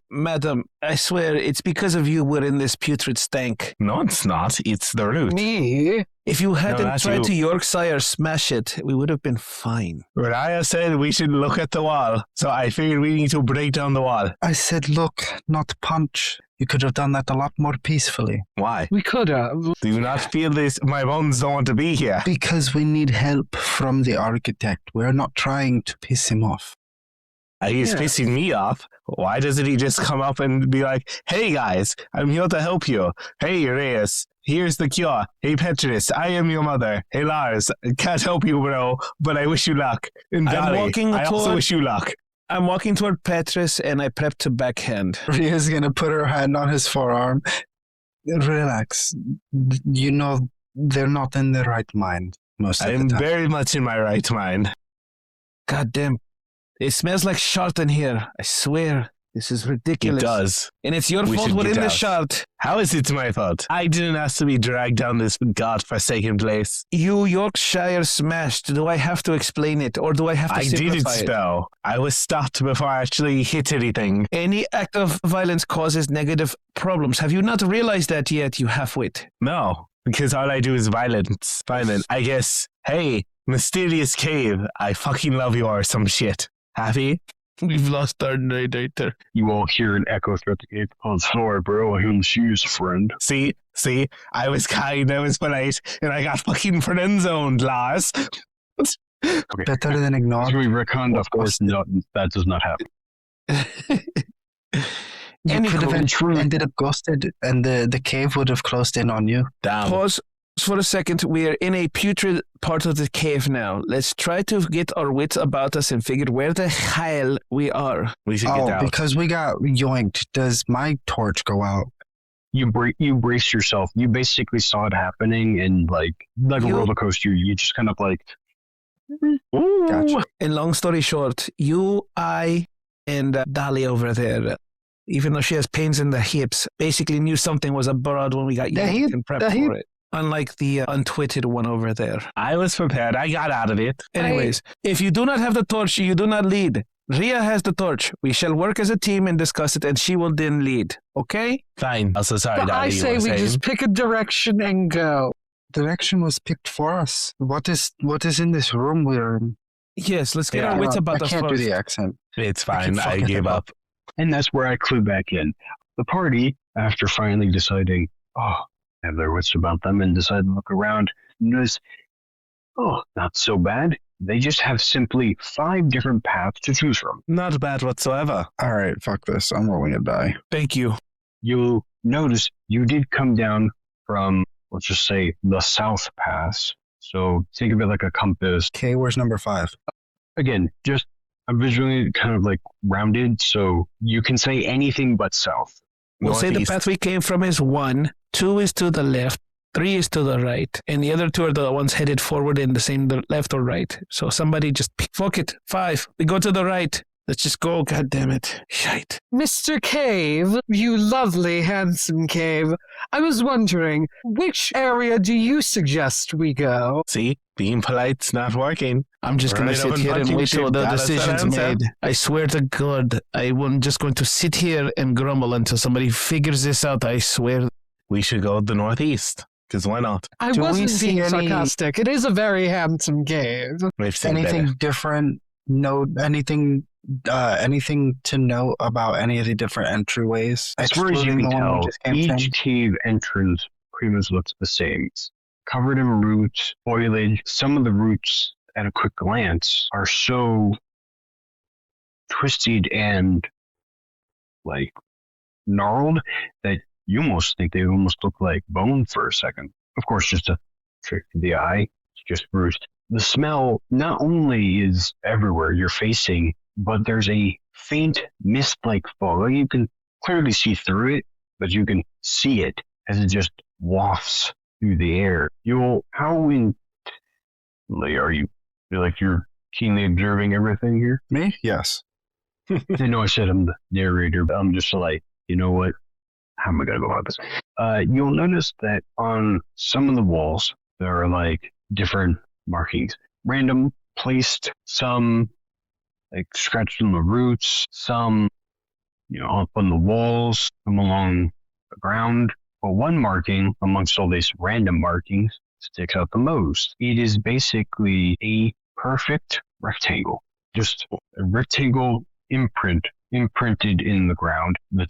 Madam, I swear it's because of you we're in this putrid stank. No, it's not. It's the root. Me? If you hadn't that's tried you. to Yorkshire smash it, we would have been fine. Raya said we should look at the wall, so I figured we need to break down the wall. I said, look, not punch. You could have done that a lot more peacefully. Why? We could have. Do you not feel this? My bones don't want to be here. Because we need help from the architect. We're not trying to piss him off. He's pissing me off. Why doesn't he just come up and be like, hey guys, I'm here to help you. Hey Reyes, here's the cure. Hey Petrus, I am your mother. Hey Lars, can't help you bro, but I wish you luck. And Dolly, I also wish you luck. I'm walking toward Petrus and I prep to backhand. Ria's gonna put her hand on his forearm. Relax. You know, they're not in their right mind most of the time. I'm very much in my right mind. God damn. It smells like shart in here. I swear. This is ridiculous. It does. And it's your fault we're in the shart. How is it my fault? I didn't ask to be dragged down this godforsaken place. You Yorkshire smashed. Do I have to explain it or do I have to simplify it? Though. I was stopped before I actually hit anything. Any act of violence causes negative problems. Have you not realized that yet, you half-wit? No, because all I do is violence. Violent. I guess, hey, mysterious cave, I fucking love you or some shit. Happy? We've lost our narrator. You all hear an echo throughout the cave. Oh, sorry, bro. I hear shoes, friend. See, I was kind, I was polite, and I got fucking friend zoned, Lars. Okay. Better than ignore. As we reckoned, of course, no, that does not happen. You could have ended up ghosted, and the cave would have closed in on you. Damn. Pause for a second. We are in a putrid part of the cave now. Let's try to get our wits about us and figure where the hell we are. We should get out. Because we got yoinked. Does my torch go out? You brace yourself. You basically saw it happening, and like a roller coaster, you just kind of like. Ooh. Gotcha. And long story short, you, I, and Dolly over there, even though she has pains in the hips, basically knew something was abroad when we got yoinked and prepped for it. Unlike the untwitted one over there. I was prepared. I got out of it. Anyways, if you do not have the torch, you do not lead. Ria has the torch. We shall work as a team and discuss it, and she will then lead. Okay? Fine. Also, sorry, But I say we just pick a direction and go. Direction was picked for us. What is in this room we're in? Yes, let's get our wits about us I can't first. do the accent. It's fine. I gave up. And that's where I clue back in. The party, after finally deciding, have their wits about them and decide to look around, notice, not so bad. They just have simply 5 different paths to choose from. Not bad whatsoever. All right, fuck this. I'm rolling a die. Thank you. You'll notice you did come down from, let's just say, the south pass. So think of it like a compass. Okay, where's number 5? Again, just visually kind of like rounded, so you can say anything but south. We'll say the path we came from is 1, 2 is to the left, 3 is to the right, and the other 2 are the ones headed forward in the same left or right. So somebody just fuck it. 5. We go to the right. Let's just go. God damn it. Shite. Mr. Cave, you lovely, handsome cave. I was wondering, which area do you suggest we go? See, being polite's not working. I'm just going to sit here and wait till the decision's made. I swear to God, I'm just going to sit here and grumble until somebody figures this out. I swear. We should go to the northeast, because why not? I wasn't being sarcastic. It is a very handsome cave. Anything different? No, anything to know about any of the different entryways? As far as you can tell, each cave entrance pretty much looks the same. It's covered in roots, foliage. Some of the roots, at a quick glance, are so twisted and like gnarled that you almost think they almost look like bone for a second. Of course, just a trick to the eye. It's just roost. The smell not only is everywhere you're facing, but there's a faint mist-like fog. You can clearly see through it, but you can see it as it just wafts through the air. How intently are you? Feel like you're keenly observing everything here? Me? Yes. I know I said I'm the narrator, but I'm just like, you know what? How am I going to go about this? You'll notice that on some of the walls, there are like different markings, random placed, some like scratched on the roots, some, up on the walls, some along the ground. But one marking amongst all these random markings sticks out the most. It is basically a perfect rectangle, just a rectangle imprinted in the ground. The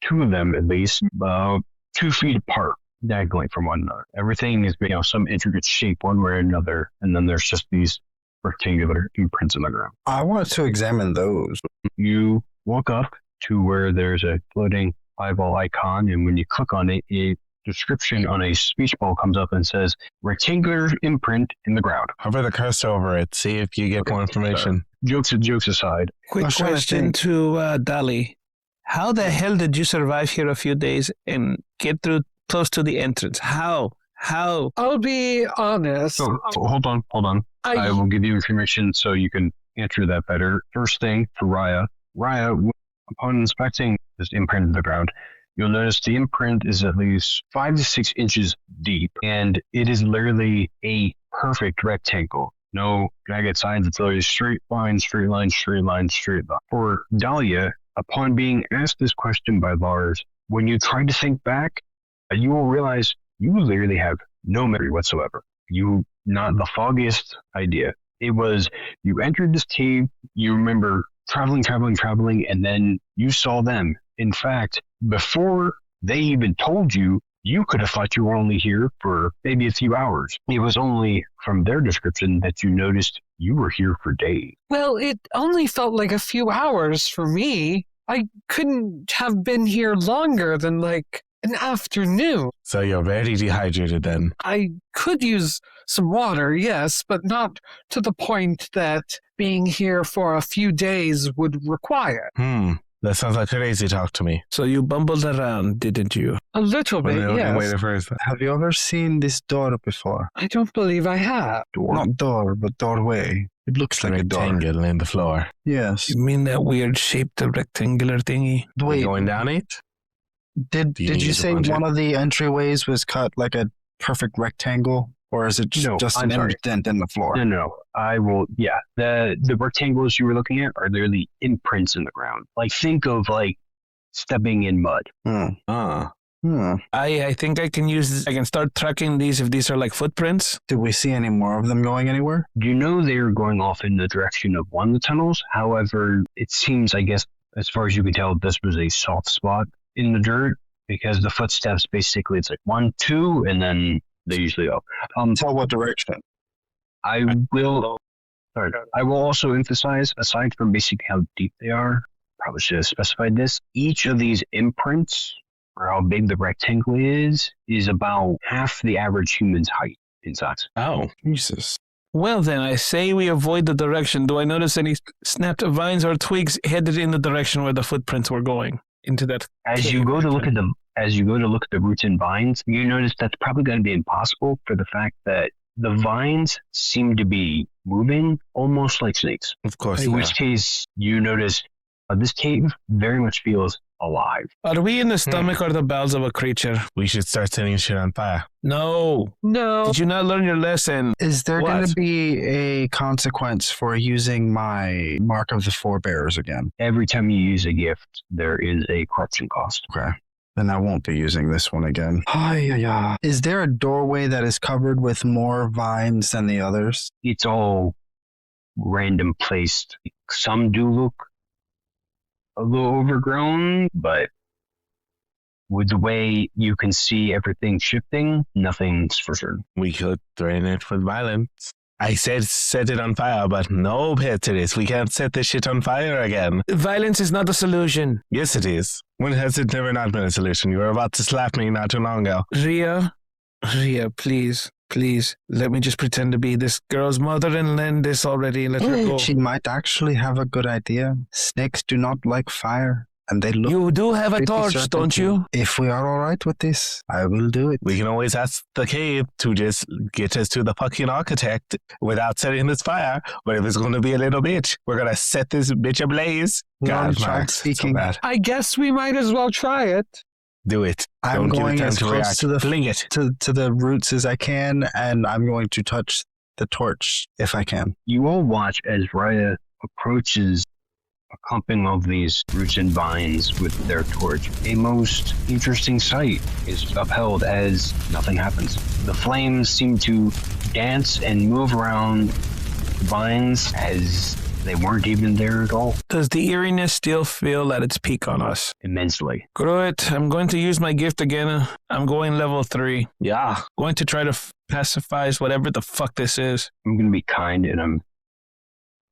two of them at least, about 2 feet apart, diagonally from one another. Everything is, some intricate shape one way or another, and then there's just these rectangular imprints on the ground. I want to examine those. You walk up to where there's a floating eyeball icon, and when you click on it, a description on a speech bubble comes up and says, rectangular imprint in the ground. Hover the cursor over it, see if you get more information. Jokes aside. Quick question to Dali. How the hell did you survive here a few days and get through close to the entrance? How? I'll be honest. So hold on. I will give you information so you can answer that better. First thing for Raya, upon inspecting this imprint in the ground, you'll notice the imprint is at least 5 to 6 inches deep, and it is literally a perfect rectangle. No jagged sides, it's literally straight line. For Dahlia, upon being asked this question by Lars, when you try to think back, you will realize you literally have no memory whatsoever. You not the foggiest idea. It was, you entered this cave, you remember traveling, and then you saw them. In fact, before they even told you, you could have thought you were only here for maybe a few hours. It was only from their description that you noticed you were here for days. Well, it only felt like a few hours for me. I couldn't have been here longer than like an afternoon. So you're very dehydrated then. I could use some water, yes, but not to the point that being here for a few days would require. That sounds like crazy talk to me. So you bumbled around, didn't you? A little bit, yes. Have you ever seen this door before? I don't believe I have. Not door, but doorway. It looks like a door. Rectangle in the floor. Yes. You mean that weird shaped rectangular thingy? Wait, going down it? Did you say one of the entryways was cut like a perfect rectangle? Or is it just an indent in the floor? No. I will, yeah. The rectangles you were looking at are literally imprints in the ground. Like, think of, like, stepping in mud. I think I can start tracking these if these are like footprints. Do we see any more of them going anywhere? You know they're going off in the direction of one of the tunnels. However, it seems, I guess, as far as you can tell, this was a soft spot in the dirt because the footsteps, basically, it's like 1, 2, and then they usually go. Tell what direction. I will also emphasize, aside from basically how deep they are, probably should have specified this, each of these imprints, or how big the rectangle is about half the average human's height in size. Oh, Jesus. Well, then, I say we avoid the direction. Do I notice any snapped vines or twigs headed in the direction where the footprints were going? Into that. As you go to look at the roots and vines, you notice that's probably going to be impossible for the fact that the vines seem to be moving almost like snakes. Of course. In which case, you notice this cave very much feels alive. Are we in the stomach or the bowels of a creature? We should start setting shit on fire. No. Did you not learn your lesson? Is there going to be a consequence for using my Mark of the Forebears again? Every time you use a gift, there is a corruption cost. Okay. Then I won't be using this one again. Is there a doorway that is covered with more vines than the others? It's all random placed. Some do look a little overgrown, but with the way you can see everything shifting, nothing's for certain. We could threaten it with violence. I said set it on fire, but no Petris. We can't set this shit on fire again. Violence is not a solution. Yes, it is. When has it never not been a solution? You were about to slap me not too long ago. Ria, please, let me just pretend to be this girl's mother and lend this already and let her go. She might actually have a good idea. Snakes do not like fire. And they look. You do have a torch, don't you? If we are all right with this, I will do it. We can always ask the cave to just get us to the fucking architect without setting this fire. But if it's going to be a little bitch, we're going to set this bitch ablaze. God, Max, speaking. So I guess we might as well try it. Do it. I'm going as close to the Fling it to the roots as I can, and I'm going to touch the torch if I can. You all watch as Raya approaches a clumping of these roots and vines with their torch. A most interesting sight is upheld as nothing happens. The flames seem to dance and move around the vines as they weren't even there at all. Does the eeriness still feel at its peak on us? Immensely. Screw it. I'm going to use my gift again. I'm going level 3. Yeah. Going to try to pacify whatever the fuck this is. I'm going to be kind and I'm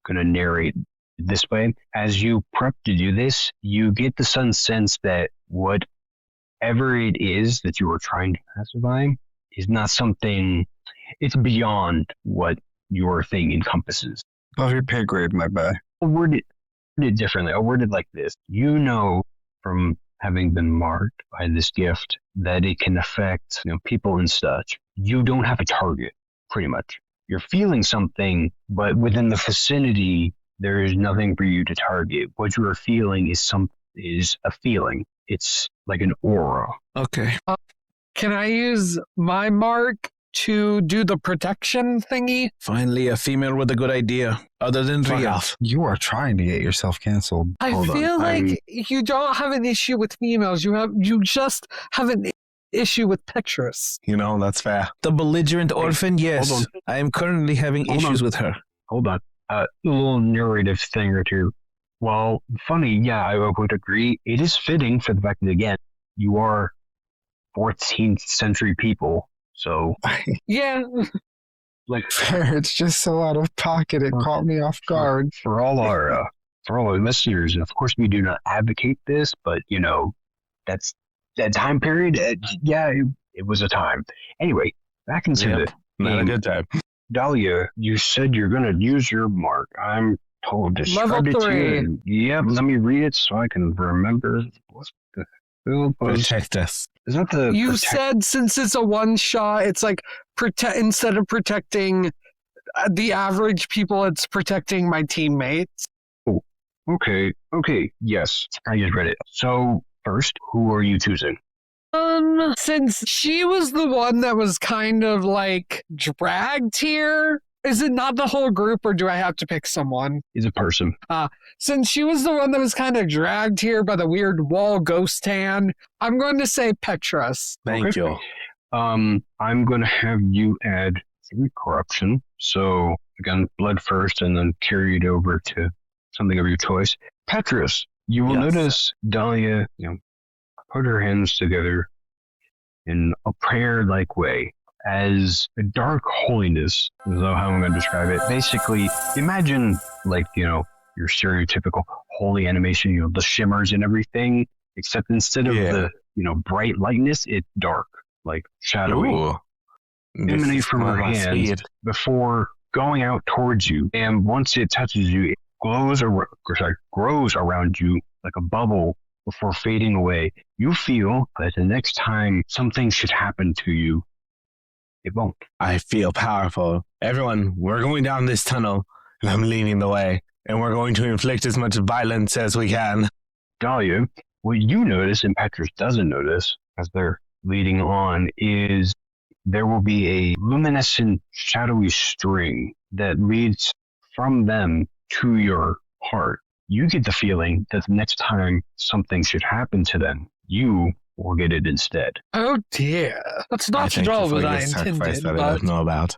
going to narrate this way. As you prep to do this, you get the sudden sense that whatever it is that you are trying to pacify is not something, it's beyond what your thing encompasses. Above your pay grade, my boy. I'll word it differently. I'll word it like this. You know from having been marked by this gift that it can affect people and such. You don't have a target, pretty much. You're feeling something, but within the vicinity, there is nothing for you to target. What you are feeling is a feeling. It's like an aura. Okay. Can I use my mark to do the protection thingy? Finally, a female with a good idea. Other than Fuck Ria. off. You are trying to get yourself canceled. I feel like you don't have an issue with females. You just have an issue with Petrus. That's fair. The belligerent orphan, yes. hold I am currently having issues with her. Hold on. A little narrative thing or two. Well, funny, yeah, I would agree. It is fitting for the fact that, again, you are 14th century people. So, Yeah. like, Fair, it's just so out of pocket. It caught me off guard. for all our listeners, and of course, we do not advocate this, but that's that time period. It was a time. Anyway, back into the Not a game. good time. Dahlia, you said you're going to use your mark. I'm told to describe it to you. Yep, let me read it so I can remember. What's the hell was- Protect us. Is that the You protect- said since it's a one shot, it's like instead of protecting the average people, it's protecting my teammates. Okay, yes, I just read it. So, first, who are you choosing? Since she was the one that was kind of like dragged here, is it not the whole group or do I have to pick someone? Is a person. Since she was the one that was kind of dragged here by the weird wall ghost hand, I'm going to say Petrus. Thank you. I'm going to have you add 3 corruption. So, again, blood first and then carry it over to something of your choice. Petrus, you will notice Dahlia, put her hands together in a prayer-like way as a dark holiness is how I'm going to describe it. Basically, imagine your stereotypical holy animation, the shimmers and everything, except instead of the, bright lightness, it's dark, like shadowy. Ooh. Emanate from her hands before going out towards you. And once it touches you, it grows around you like a bubble before fading away. You feel that the next time something should happen to you, it won't. I feel powerful. Everyone, we're going down this tunnel, and I'm leading the way, and we're going to inflict as much violence as we can. Dahlia, what you notice and Petrus doesn't notice as they're leading on is there will be a luminescent, shadowy string that leads from them to your heart. You get the feeling that the next time something should happen to them, you will get it instead. Oh dear. That's not at all what I intended. That I don't know about.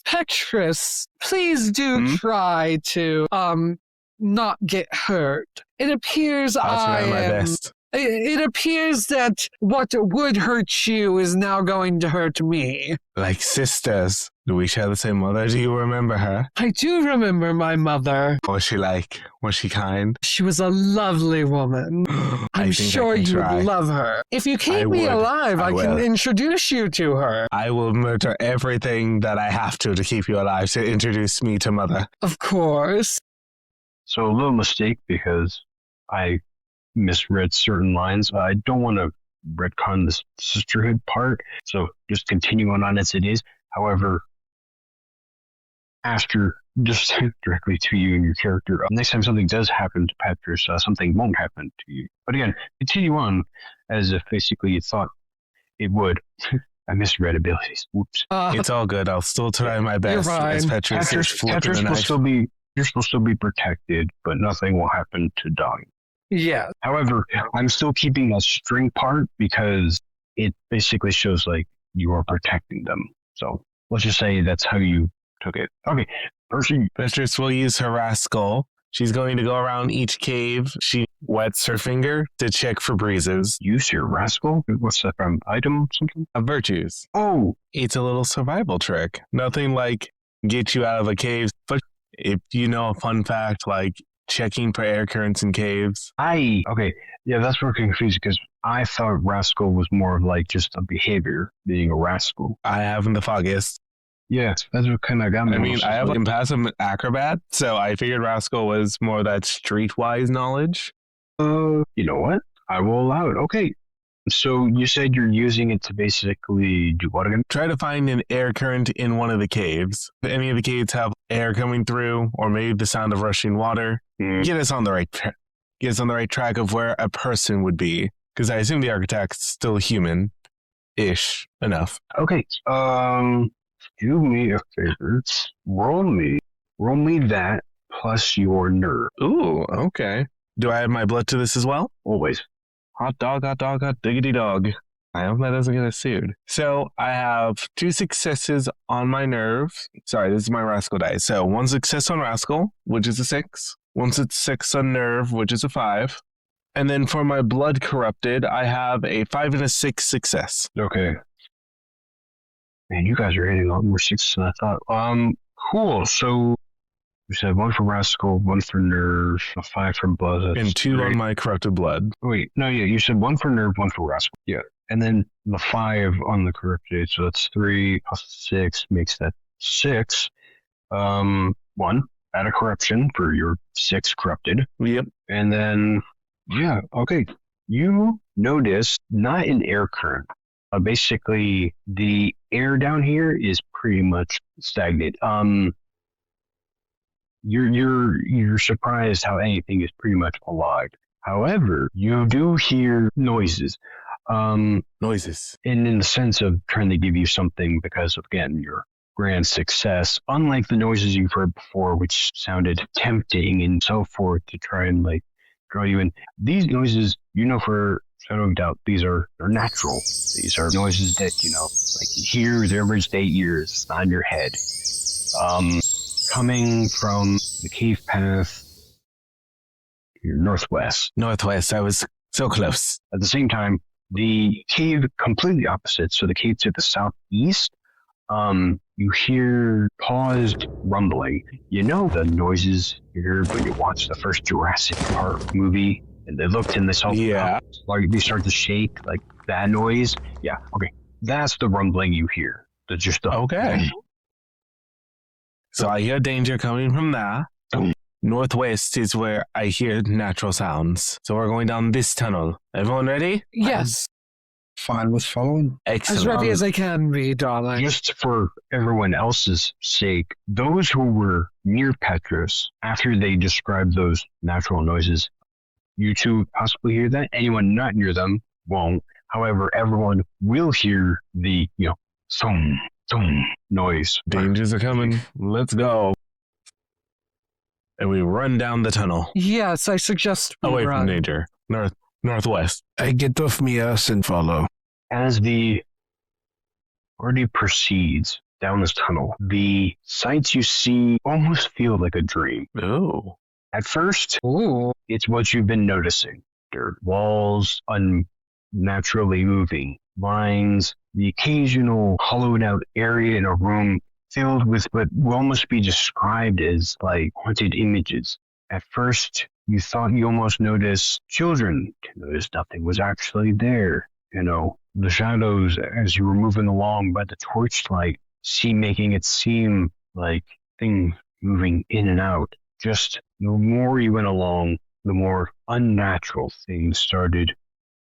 Petrus, please do try to not get hurt. It appears I'll try my best. It appears that what would hurt you is now going to hurt me. Like sisters. Do we share the same mother? Do you remember her? I do remember my mother. What was she like? Was she kind? She was a lovely woman. I'm sure you would love her. If you keep me alive, I can introduce you to her. I will murder everything that I have to keep you alive to introduce me to mother. Of course. So a little mistake because I misread certain lines. I don't want to retcon the sisterhood part, so just continue on as it is. However, Aster, just directly to you and your character, next time something does happen to Petrus, something won't happen to you. But again, continue on as if basically you thought it would. I misread abilities. Whoops. It's all good. I'll still try my best. As Petrus you're supposed to be protected, but nothing will happen to Dahlia. Yeah. However, I'm still keeping that string part because it basically shows like you are protecting them. So let's just say that's how you took it. Okay. Percy. Petrus will use her rascal. She's going to go around each cave. She wets her finger to check for breezes. Use your rascal? What's that from? Item something? Virtues. Oh. It's a little survival trick. Nothing like get you out of a cave. But if you know a fun fact, like checking for air currents in caves. Okay. Yeah, that's where I'm confused because I thought rascal was more of like just a behavior, being a rascal. I haven't the foggiest. Yeah, that's what kind of got me. I mean, I have like impassive acrobat, so I figured rascal was more that streetwise knowledge. You know what? I will allow it. Okay. So you said you're using it to basically do what again? Try to find an air current in one of the caves. If any of the caves have air coming through, or maybe the sound of rushing water, get us on the right track of where a person would be. Because I assume the architect's still human-ish enough. Okay. Do me a favor. Roll me that plus your nerve. Ooh, okay. Do I add my blood to this as well? Always. Hot diggity dog. I hope that doesn't get us sued. So I have 2 successes on my nerve. Sorry, this is my rascal die. So 1 success on rascal, which is a 6. 1 success on nerve, which is a 5. And then for my blood corrupted, I have a 5 and a 6 success. Okay. Man, you guys are hitting a lot more 6s than I thought. Cool. So you said 1 for rascal, 1 for nerve, a 5 for blood. And 2 on my corrupted blood. Wait, no, yeah, you said 1 for nerve, 1 for rascal. Yeah. And then the 5 on the corrupted, so that's 3 plus 6 makes that 6. 1, add a corruption for your 6 corrupted. Yep. And then, yeah, okay. You notice not an air current. Basically, the air down here is pretty much stagnant. You're surprised how anything is pretty much alive. However, you do hear noises. Noises. And in the sense of trying to give you something because of, again, your grand success, unlike the noises you've heard before, which sounded tempting and so forth to try and like draw you in. These noises, you know, for shadow of doubt, they're natural. These are noises that, like you hear with average 8 years. It's not in your head. Coming from the cave path, your northwest. Northwest, I was so close. At the same time, the cave completely opposite. So the cave to the southeast, you hear paused rumbling. You know the noises you heard when you watched the first Jurassic Park movie, and they looked and they saw like they start to shake, like that noise. Yeah, okay, that's the rumbling you hear. That's just okay. So I hear danger coming from there. Northwest is where I hear natural sounds. So we're going down this tunnel. Everyone ready? Yes. Fine with following. Excellent. As ready as I can be, darling. Just for everyone else's sake, those who were near Petrus, after they described those natural noises, you two possibly hear that. Anyone not near them won't. However, everyone will hear the, thum, thum noise. Dangers are coming. Let's go. And we run down the tunnel. Yes, I suggest we away run. from danger. Northwest. I get off my ass and follow. As the party proceeds down this tunnel, the sights you see almost feel like a dream. Oh. At first, Ooh. it's what you've been noticing. Dirt walls, unnaturally moving lines, the occasional hollowed out area in a room filled with what will almost be described as like haunted images. At first, you thought you almost noticed children. You noticed nothing was actually there. The shadows as you were moving along by the torchlight, making it seem like things moving in and out. Just the more you went along, the more unnatural things started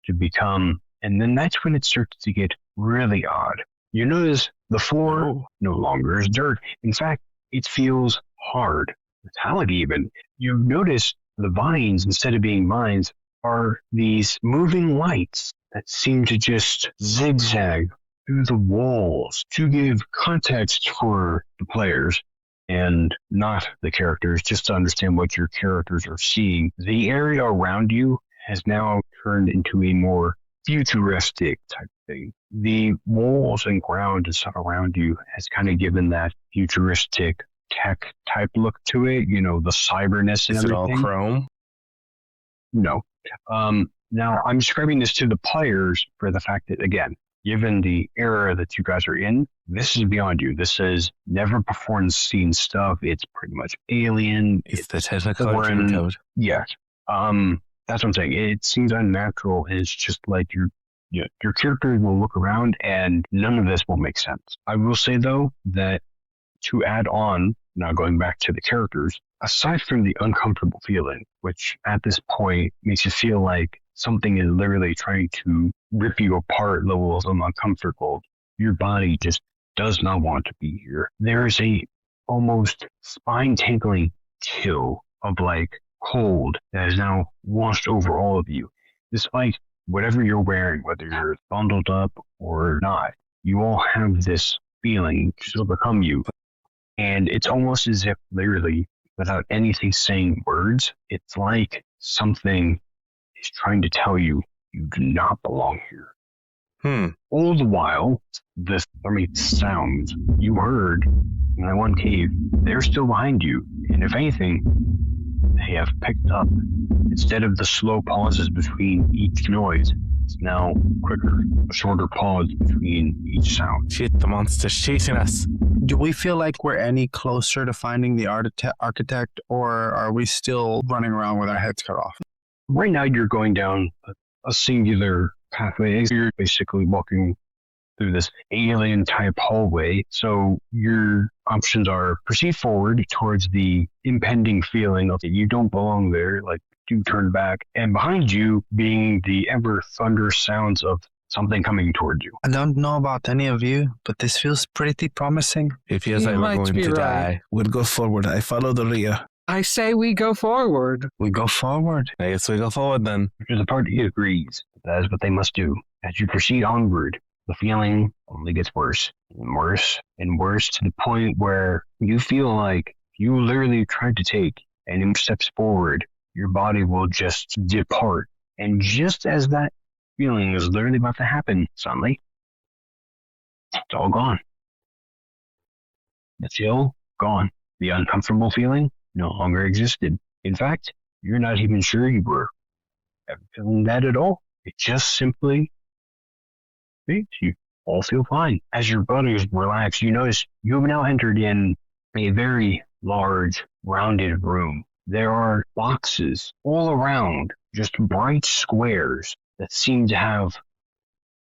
to become. And then that's when it starts to get really odd. You notice the floor no longer is dirt. In fact, it feels hard, metallic even. You notice the vines, instead of being vines, are these moving lights that seem to just zigzag through the walls. To give context for the players and not the characters, just to understand what your characters are seeing, the area around you has now turned into a more futuristic type thing. The walls and ground and stuff around you has kind of given that futuristic tech type look to it, the cyberness and Is it everything. all chrome? No. Now, I'm describing this to the players for the fact that, again, given the era that you guys are in, this is beyond you. This is never before seen stuff. It's pretty much alien. It's the technical foreign. code. Yes. That's what I'm saying. It seems unnatural. And it's just like your characters will look around and none of this will make sense. I will say, though, that to add on, now going back to the characters, aside from the uncomfortable feeling, which at this point makes you feel like something is literally trying to rip you apart, levels of uncomfortable, your body just does not want to be here. There is a almost spine-tingling chill of cold that has now washed over all of you. Despite whatever you're wearing, whether you're bundled up or not, you all have this feeling to overcome you. And it's almost as if literally, without anything saying words, it's like something is trying to tell you you do not belong here. All the while, the sounds you heard in that one cave, they're still behind you. And if anything, they have picked up. Instead of the slow pauses between each noise, it's now quicker, a shorter pause between each sound. Shit, the monster's chasing us. Do we feel like we're any closer to finding the architect, or are we still running around with our heads cut off? Right now, you're going down a singular pathway. You're basically walking through this alien-type hallway. So your options are proceed forward towards the impending feeling of that you don't belong there, do turn back, and behind you being the ever thunder sounds of something coming towards you. I don't know about any of you, but this feels pretty promising. It feels like we're going to die. We'll go forward. I follow the rear. I say we go forward. We go forward. I guess we go forward then. The party agrees. That is what they must do. As you proceed onward, the feeling only gets worse and worse and worse to the point where you feel like you literally tried to take any steps forward, your body will just depart. And just as that feeling is literally about to happen, suddenly, it's all gone. The chill, gone. The uncomfortable feeling no longer existed. In fact, you're not even sure you were ever feeling that at all. It just simply makes you all feel fine. As your bodies relax, you notice you have now entered in a very large, rounded room. There are boxes all around, just bright squares that seem to have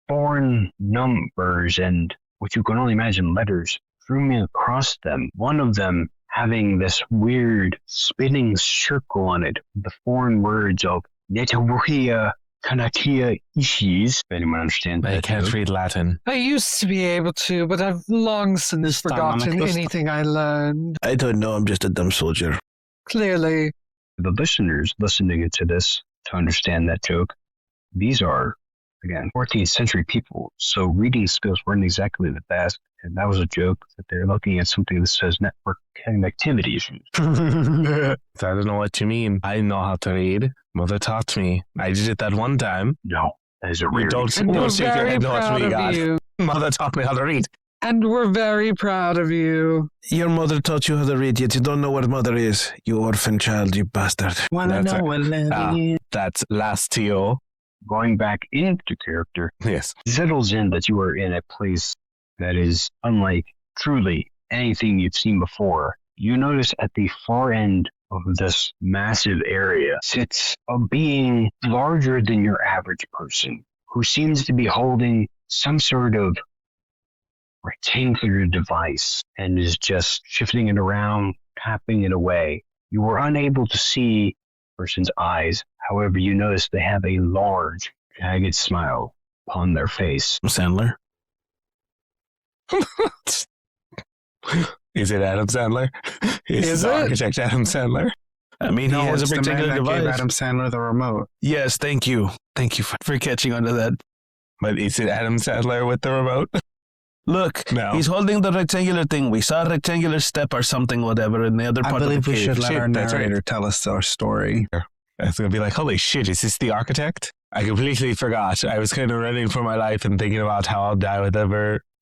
foreign numbers and what you can only imagine letters streaming across them. One of them having this weird spinning circle on it, the foreign words of Netawuhia Kanakia Ishis. If anyone understands that. I can't read Latin. I used to be able to, but I've long since forgotten anything I learned. I don't know, I'm just a dumb soldier. Clearly. The listeners listening into this to understand that joke, these are, again, 14th century people, so reading skills weren't exactly the best, and that was a joke that they're looking at something that says network connectivity issues. I don't know what you mean. I know how to read. Mother taught me. I did it that one time. No, that is a rare. Don't shake your head towards me, God. Mother taught me how to read. And we're very proud of you. Your mother taught you how to read, yet you don't know what mother is. You orphan child, you bastard. That's Lastio. Going back into character, yes, settles in that you are in a place that is unlike truly anything you've seen before. You notice at the far end of this massive area sits a being larger than your average person who seems to be holding some sort of rectangular device and is just shifting it around, tapping it away. You were unable to see the person's eyes. However, you notice they have a large, jagged smile upon their face. Sandler? Is it Adam Sandler? Is the it? Architect Adam Sandler? I mean, he has a rectangular device. Gave Adam Sandler the remote. Yes, thank you. Thank you for catching on to that. But is it Adam Sandler with the remote? Look, no. He's holding the rectangular thing. We saw a rectangular step or something, whatever, in the other part of the cave. I believe we should let our narrator right. tell us our story. I was going to be like, holy shit, is this the architect? I completely forgot. I was kind of running for my life and thinking about how I'll die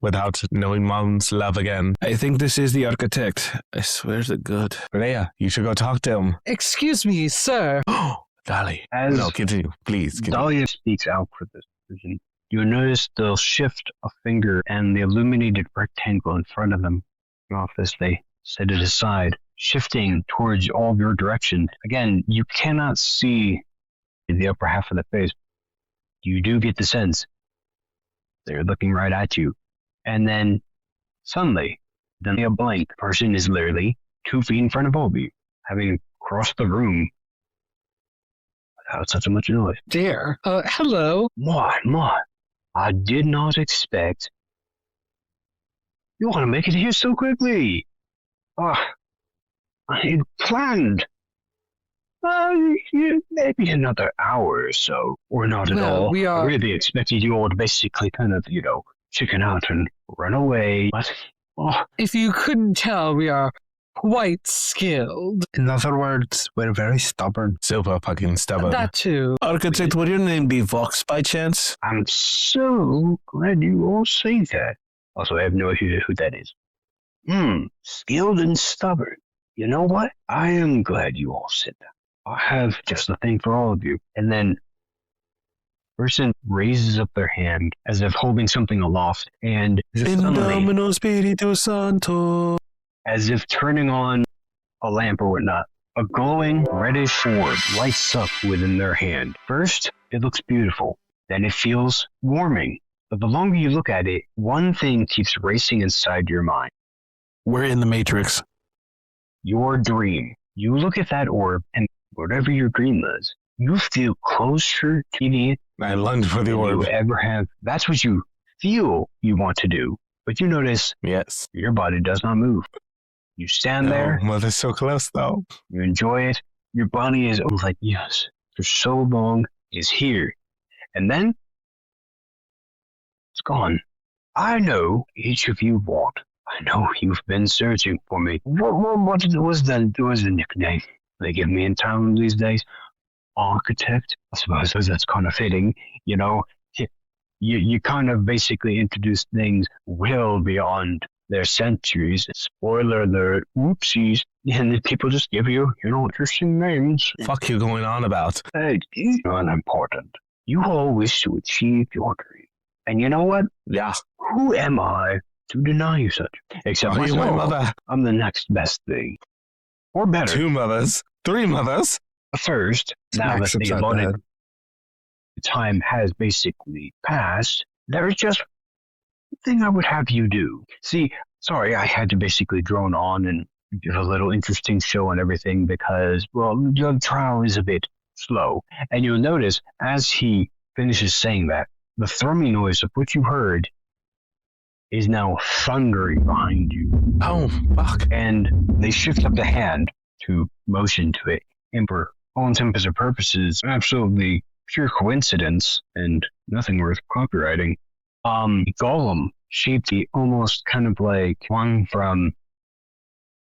without knowing Mom's love again. I think this is the architect. I swear to God. Rhea, you should go talk to him. Excuse me, sir. Dolly. As No, continue. Please, continue. Dahlia speaks out for this vision, you notice they'll shift a finger and the illuminated rectangle in front of them. Off as they set it aside, shifting towards all of your direction. Again, you cannot see the upper half of the face. You do get the sense they're looking right at you. And then suddenly, then a blank person is literally 2 feet in front of all of you, having crossed the room without such a much noise. Dear. Hello. My, I did not expect you want to make it here so quickly. I had planned maybe another hour or so, or not at all. I really expected you all to basically kind of, chicken out and run away. But, if you couldn't tell, we are quite skilled. In other words, we're very stubborn. Super fucking stubborn. That too. Architect, would your name be Vox by chance? I'm so glad you all say that. Also, I have no idea who that is. Skilled and stubborn. You know what? I am glad you all said that. I have just the thing for all of you. And then, person raises up their hand as if holding something aloft, and Domino Spiritu Santo. As if turning on a lamp or whatnot, a glowing reddish orb lights up within their hand. First, it looks beautiful. Then it feels warming. But the longer you look at it, one thing keeps racing inside your mind. We're in the Matrix. Your dream. You look at that orb, and whatever your dream is, you feel closer to it. I lunge for the orb. You ever have. That's what you feel you want to do. But you notice yes, your body does not move. You stand there. Well, they're so close, though. You enjoy it. Your body is like, yes, for so long, is here. And then, it's gone. I know each of you want. I know you've been searching for me. What was the nickname they give me in town these days? Architect? I suppose that's kind of fitting. You kind of basically introduce things well beyond their centuries. Spoiler alert, whoopsies. And then people just give you, interesting names. Fuck you going on about? Hey, it's unimportant. You all wish to achieve your dream. And you know what? Yeah. Who am I to deny you such? Except myself. My mother. I'm the next best thing. Or better. 2 mothers. 3 mothers. First, now that the allotted time has basically passed, there's just one thing I would have you do. See, sorry, I had to basically drone on and give a little interesting show and everything because, well, the trial is a bit slow. And you'll notice as he finishes saying that, the thrumming noise of what you heard is now thundering behind you. Oh, fuck. And they shift up the hand to motion to it. And for all intents and purposes, absolutely pure coincidence and nothing worth copywriting. Golem, shaped almost kind of like one from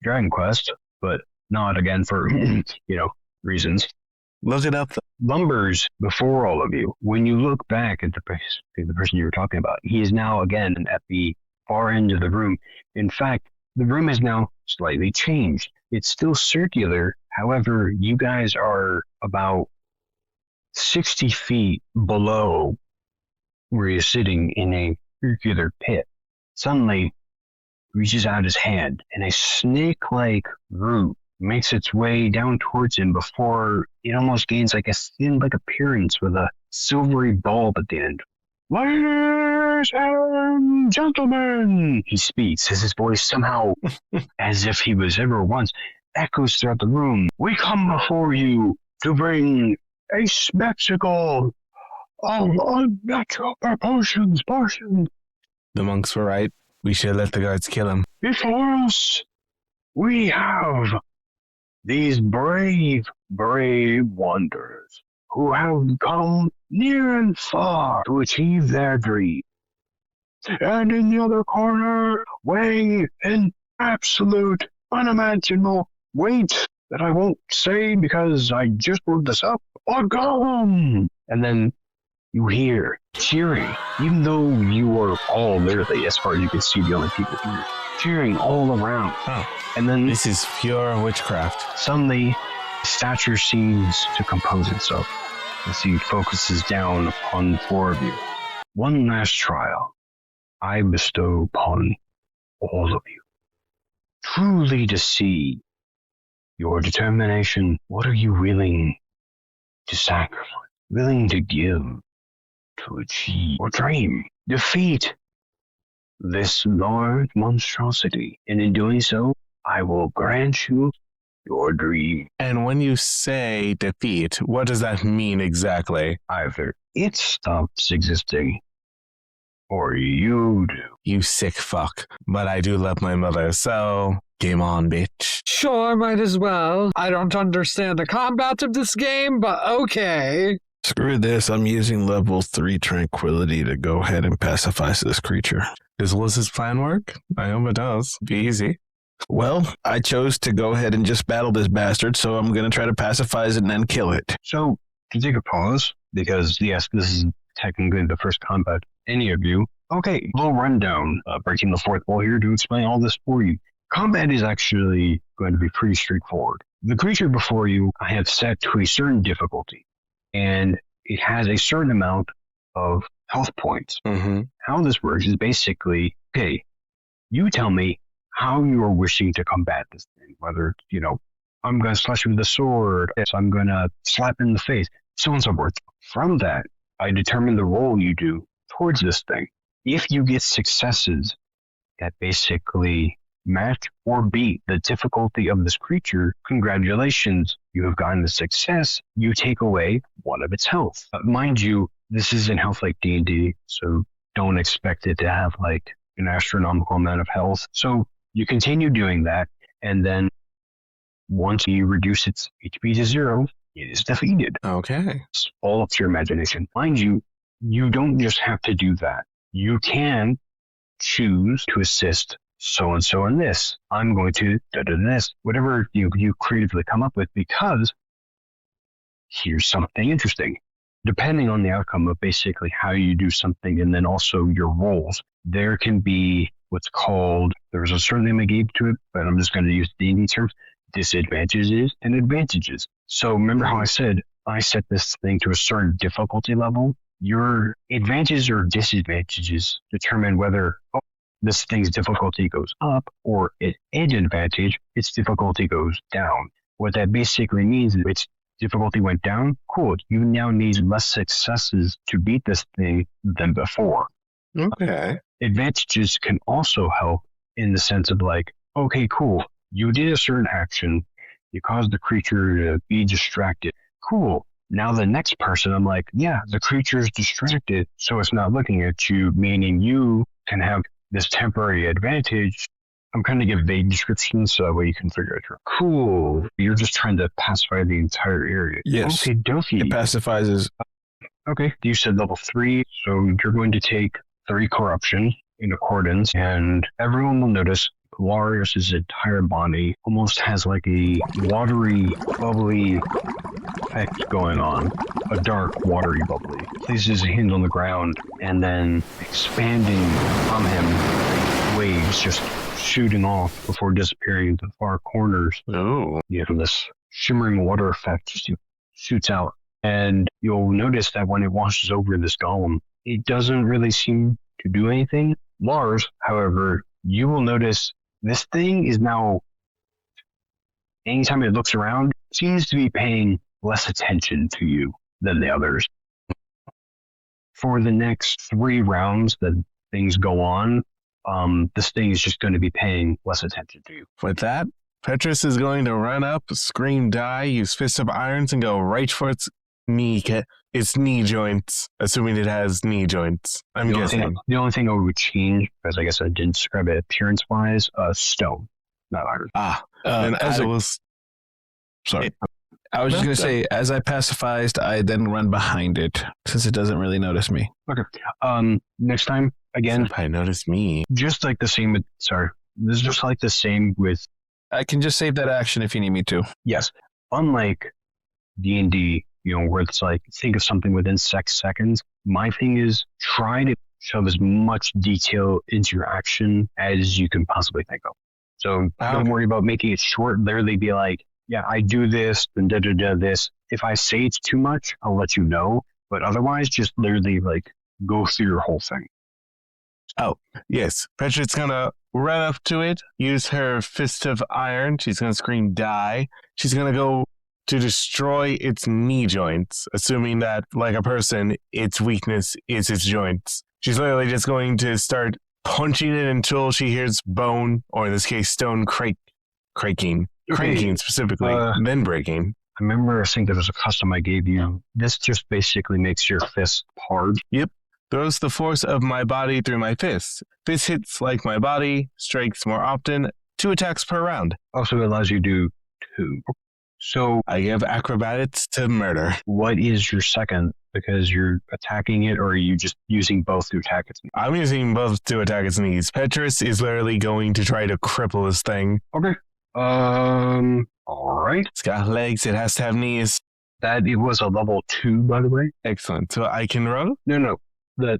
Dragon Quest, but not again for, reasons. Look it up. Lumbers before all of you. When you look back at the person you were talking about, he is now again at the far end of the room. In fact, the room has now slightly changed. It's still circular. However, you guys are about 60 feet below where you're sitting in a circular pit. Suddenly, reaches out his hand, and a snake-like root makes its way down towards him before it almost gains like a thin-like appearance with a silvery bulb at the end. Ladies and gentlemen, he speaks as his voice somehow, as if he was ever once, echoes throughout the room. We come before you to bring a spectacle of unnatural proportions. The monks were right. We should let the guards kill him. Before us, we have these brave wanderers who have come near and far to achieve their dream. And in the other corner, weighing an absolute, unimaginable weight that I won't say because I just wrote this up, a golem. And then you hear cheering, even though you are all literally, as far as you can see, the only people here, cheering all around. Oh. And then This is pure witchcraft. suddenly, stature seems to compose itself as he focuses down upon the four of you. One last trial I bestow upon all of you, truly to see your determination. What are you willing to sacrifice, willing to give, to achieve or dream? Defeat this large monstrosity, and in doing so, I will grant you your dream. And when you say defeat, what does that mean exactly? Either it stops existing, or you do. You sick fuck. But I do love my mother, so game on, bitch. Sure, might as well. I don't understand the combat of this game, but okay. Screw this. I'm using level 3 tranquility to go ahead and pacify this creature. Does Liz's plan work? I hope it does. Be easy. Well, I chose to go ahead and just battle this bastard, so I'm going to try to pacify it and then kill it. So, to take a pause, because yes, this is technically the first combat any of you. Okay, little rundown, breaking the fourth wall here to explain all this for you. Combat is actually going to be pretty straightforward. The creature before you I have set to a certain difficulty, and it has a certain amount of health points. Mm-hmm. How this works is basically, okay, you tell me how you are wishing to combat this thing, whether, I'm going to slash you with a sword, I'm going to slap in the face, so on and so forth. From that, I determine the roll you do towards this thing. If you get successes that basically match or beat the difficulty of this creature, congratulations, you have gotten the success. You take away one of its health. Mind you, this isn't health like D&D, so don't expect it to have like an astronomical amount of health. So you continue doing that, and then once you reduce its HP to 0, it is defeated. Okay. It's all up to your imagination. Mind you, you don't just have to do that. You can choose to assist so-and-so in this. I'm going to do this. Whatever you creatively come up with, because here's something interesting. Depending on the outcome of basically how you do something and then also your roles, there can be what's called, there's a certain name I gave to it, but I'm just going to use D&D terms, disadvantages and advantages. So remember how I said I set this thing to a certain difficulty level? Your advantages or disadvantages determine whether this thing's difficulty goes up, or at an advantage, its difficulty goes down. What that basically means is its difficulty went down, cool, you now need less successes to beat this thing than before. Okay. Advantages can also help in the sense of like, okay, cool, you did a certain action, you caused the creature to be distracted. Cool. Now the next person, I'm like, yeah, the creature's distracted, so it's not looking at you, meaning you can have this temporary advantage. I'm going to give vague descriptions so that way you can figure it out. Cool. You're just trying to pacify the entire area. Yes. Okay, dokie. It pacifies. Okay, you said level 3, so you're going to take 3 corruption in accordance, and everyone will notice Larius's entire body almost has like a watery, bubbly effect going on. A dark, watery, bubbly. Places a hand on the ground, and then expanding from him, waves just shooting off before disappearing into the far corners. Oh. You have this shimmering water effect just shoots out. And you'll notice that when it washes over this golem, it doesn't really seem to do anything. Lars, however, you will notice this thing is now, anytime it looks around, seems to be paying less attention to you than the others. For the next 3 rounds that things go on, this thing is just going to be paying less attention to you. With that, Petrus is going to run up, scream die, use Fist of Irons, and go right for its knee joints, assuming it has knee joints. I'm guessing. The only thing I would change, because I guess I didn't describe it appearance-wise, stone, not iron. And as it was... Sorry. I was just going to say, as I pacified, I then run behind it, since it doesn't really notice me. Okay. Next time, again... I noticed me. Just like the same with... Sorry. This is just like the same with... I can just save that action if you need me to. Yes. Unlike D&D, where it's like, think of something within 6 seconds. My thing is try to shove as much detail into your action as you can possibly think of. So don't worry about making it short. Literally be like, yeah, I do this and this. If I say it's too much, I'll let you know. But otherwise, just literally like go through your whole thing. Oh, yes. Petra's going to run up to it, use her fist of iron. She's going to scream, die. She's going to go to destroy its knee joints, assuming that, like a person, its weakness is its joints. She's literally just going to start punching it until she hears bone, or in this case, stone cranking specifically, then breaking. I remember I think there was a custom I gave you. This just basically makes your fist hard. Yep. Throws the force of my body through my fist. Fist hits like my body, strikes more often, 2 attacks per round. Also allows you to do 2. So I give acrobatics to murder. What is your second? Because you're attacking it, or are you just using both to attack its knees? I'm using both to attack its knees. Petrus is literally going to try to cripple this thing. Okay. All right. It's got legs. It has to have knees. It was a level 2, by the way. Excellent. So I can roll? No. The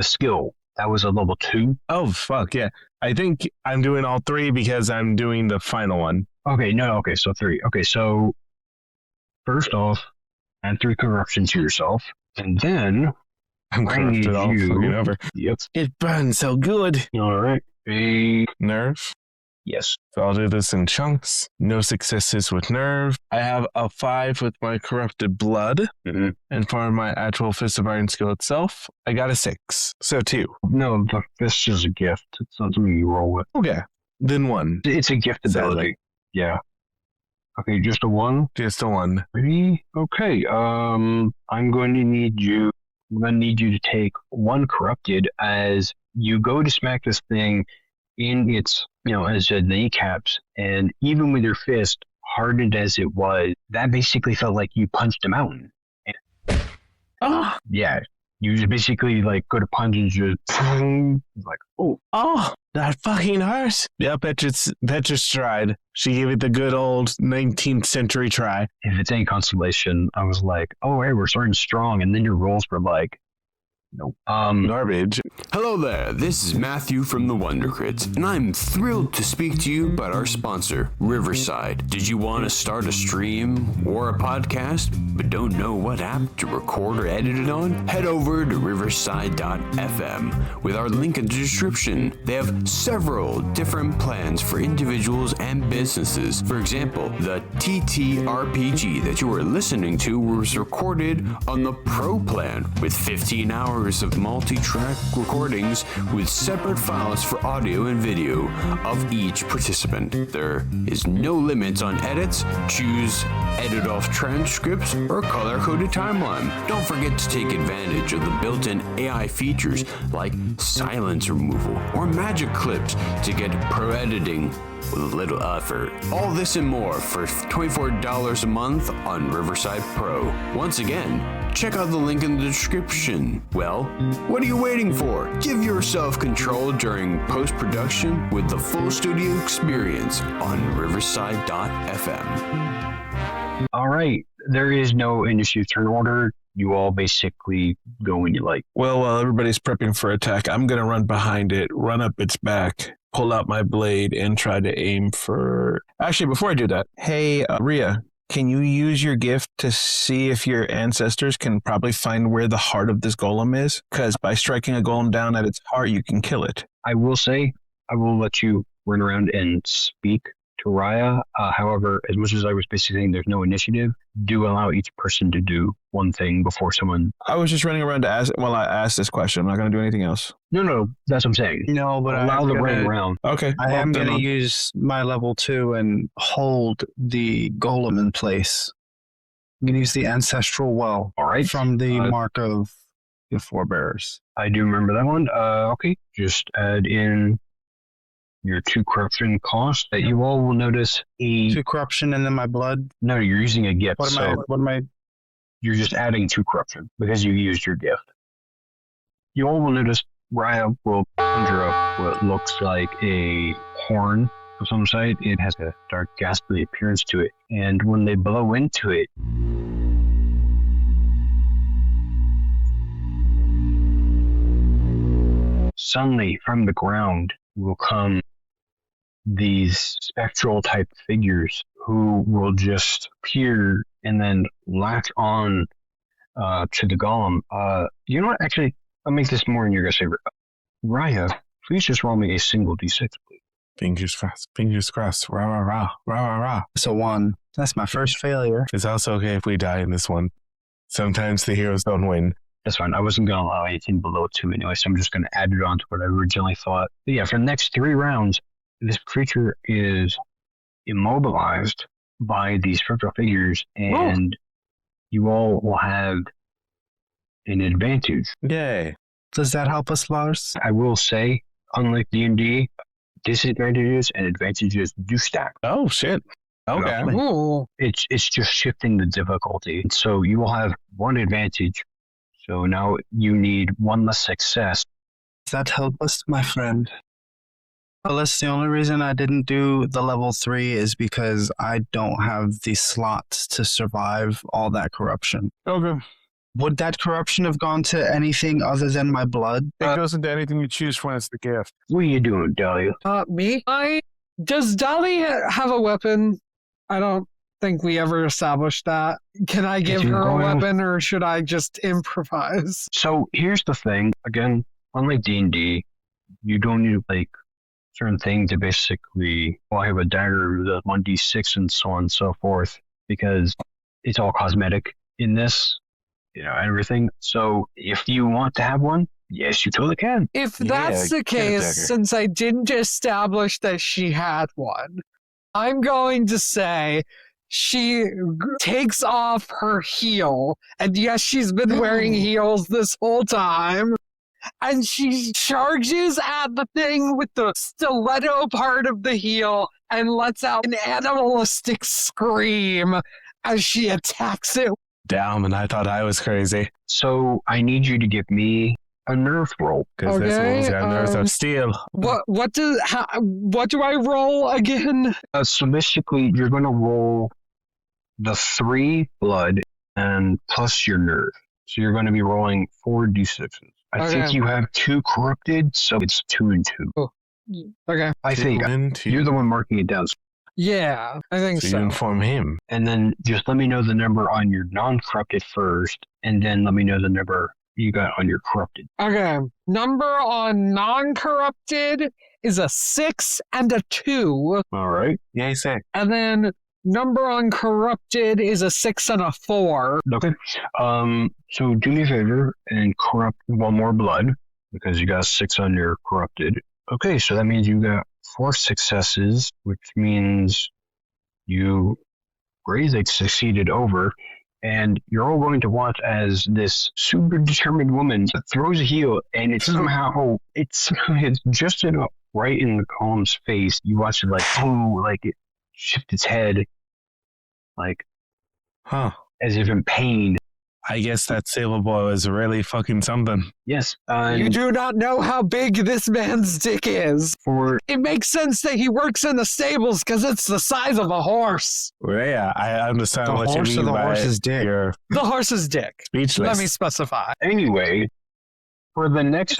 skill, that was a level 2. Oh, fuck, yeah. I think I'm doing all 3 because I'm doing the final one. Okay, so 3. Okay, so first off, add 3 corruption to yourself, and then I'm corrupted all fucking over. Yep. It burns so good. All right. A nerve. Yes. So I'll do this in chunks. No successes with nerve. I have a 5 with my corrupted blood. Mm-hmm. And for my actual Fist of Iron skill itself, I got a 6. So 2. No, the fist is a gift. It's not something you roll with. Okay. Then 1. It's a gift ability. Yeah. Okay, just a 1? Just a 1. Ready? Okay. I'm going to need you to take 1 corrupted as you go to smack this thing in its, as the kneecaps, and even with your fist, hardened as it was, that basically felt like you punched a mountain. Yeah, you just basically like go to punch and just like, that fucking hurts. Yeah, Petra's tried. She gave it the good old 19th century try. If it's any consolation, I was like, oh, hey, we're starting strong, and then your rolls were like, nope. Garbage. Hello there, this is Matthew from the Wonder Crits, and I'm thrilled to speak to you about our sponsor, Riverside. Did you want to start a stream or a podcast, but don't know what app to record or edit it on? Head over to riverside.fm with our link in the description. They have several different plans for individuals and businesses. For example, the TTRPG that you are listening to was recorded on the Pro plan with 15 hours of multi-track recordings with separate files for audio and video of each participant. There is no limit on edits. Choose edit off transcripts or color-coded timeline. Don't forget to take advantage of the built-in AI features like silence removal or magic clips to get pro editing with a little effort. All this and more for $24 a month on Riverside Pro. Once again, check out the link in the description. Well, what are you waiting for? Give yourself control during post-production with the full studio experience on riverside.fm. All right, there is no initiative turn order. You all basically go when you like. Well, while everybody's prepping for attack, I'm going to run behind it, run up its back, pull out my blade, and try to aim for... Actually, before I do that, hey, Rhea, can you use your gift to see if your ancestors can probably find where the heart of this golem is? Because by striking a golem down at its heart, you can kill it. I will say, I will let you run around and speak to Raya. However, as much as I was basically saying there's no initiative, do allow each person to do one thing before someone... I was just running around to ask... Well, I asked this question. I'm not going to do anything else. No, that's what I'm saying. No, but allow them running around. Okay. I am going to use my level 2 and hold the golem in place. I'm going to use the ancestral well. All right. From the mark of the forebears. I do remember that one. Okay. Just add in your 2 corruption cost that you all will notice 2 corruption and then my blood? No, you're using a gift. What am I? You're just adding 2 corruption because you used your gift. You all will notice Raya will conjure up what looks like a horn on some side. It has a dark, ghastly appearance to it. And when they blow into it, suddenly from the ground will come these spectral type figures who will just appear and then latch on to the golem. You know what? Actually, I'll make this more in your guys' favor. Raya, please just roll me a single d6, please. Fingers crossed. Fingers crossed. Rah, rah, rah. Rah, rah, rah. So 1. That's my first failure. It's also okay if we die in this one. Sometimes the heroes don't win. That's fine. I wasn't going to allow anything below 2 anyway, so I'm just going to add it on to what I originally thought. But yeah, for the next 3 rounds, this creature is immobilized by these spectral figures, and you all will have an advantage. Yay. Does that help us, Lars? I will say, unlike D&D, disadvantages and advantages do stack. Oh, shit. Okay. Ooh. It's just shifting the difficulty. So you will have 1 advantage. So now you need 1 less success. Does that help us, my friend? Well, that's the only reason I didn't do the level 3 is because I don't have the slots to survive all that corruption. Okay. Would that corruption have gone to anything other than my blood? It goes into anything you choose when it's the gift. What are you doing, Dahlia? Me? Does Dahlia have a weapon? I don't think we ever established that. Can I give her a weapon, or should I just improvise? So here's the thing. Again, unlike D&D, you don't need like certain things to basically, I have a dagger, the 1d6 and so on and so forth, because it's all cosmetic in this, everything. So if you want to have one, yes, you totally can. If that's the case, since I didn't establish that she had one, I'm going to say she takes off her heel, and yes, she's been wearing heels this whole time, and she charges at the thing with the stiletto part of the heel and lets out an animalistic scream as she attacks it. Damn, and I thought I was crazy. So I need you to give me a nerve roll. Because this one's got nerves of steel. What do I roll again? So basically, you're going to roll the 3 blood and plus your nerve. So you're going to be rolling 4 d6s. I think you have 2 corrupted, so it's 2 and 2. Oh. Okay. I think you're the one marking it down. Yeah, I think so. You inform him. And then just let me know the number on your non-corrupted first, and then let me know the number you got on your corrupted. Okay. Number on non-corrupted is a 6 and a 2. All right. Yay, sick. And then number on corrupted is a 6 and a 4. Okay. So do me a favor and corrupt 1 more blood, because you got 6 on your corrupted. Okay, so that means you got 4 successes, which means you greatly succeeded over, and you're all going to watch as this super determined woman throws a heel, and it's somehow it's just enough right in the golem's face. You watch it like it shift its head, as if in pain. I guess that sailor boy was really fucking something. Yes. You do not know how big this man's dick is. It makes sense that he works in the stables because it's the size of a horse. Well, yeah, I understand what you mean by horse's dick. The horse's dick. Speechless. Let me specify. Anyway, for the next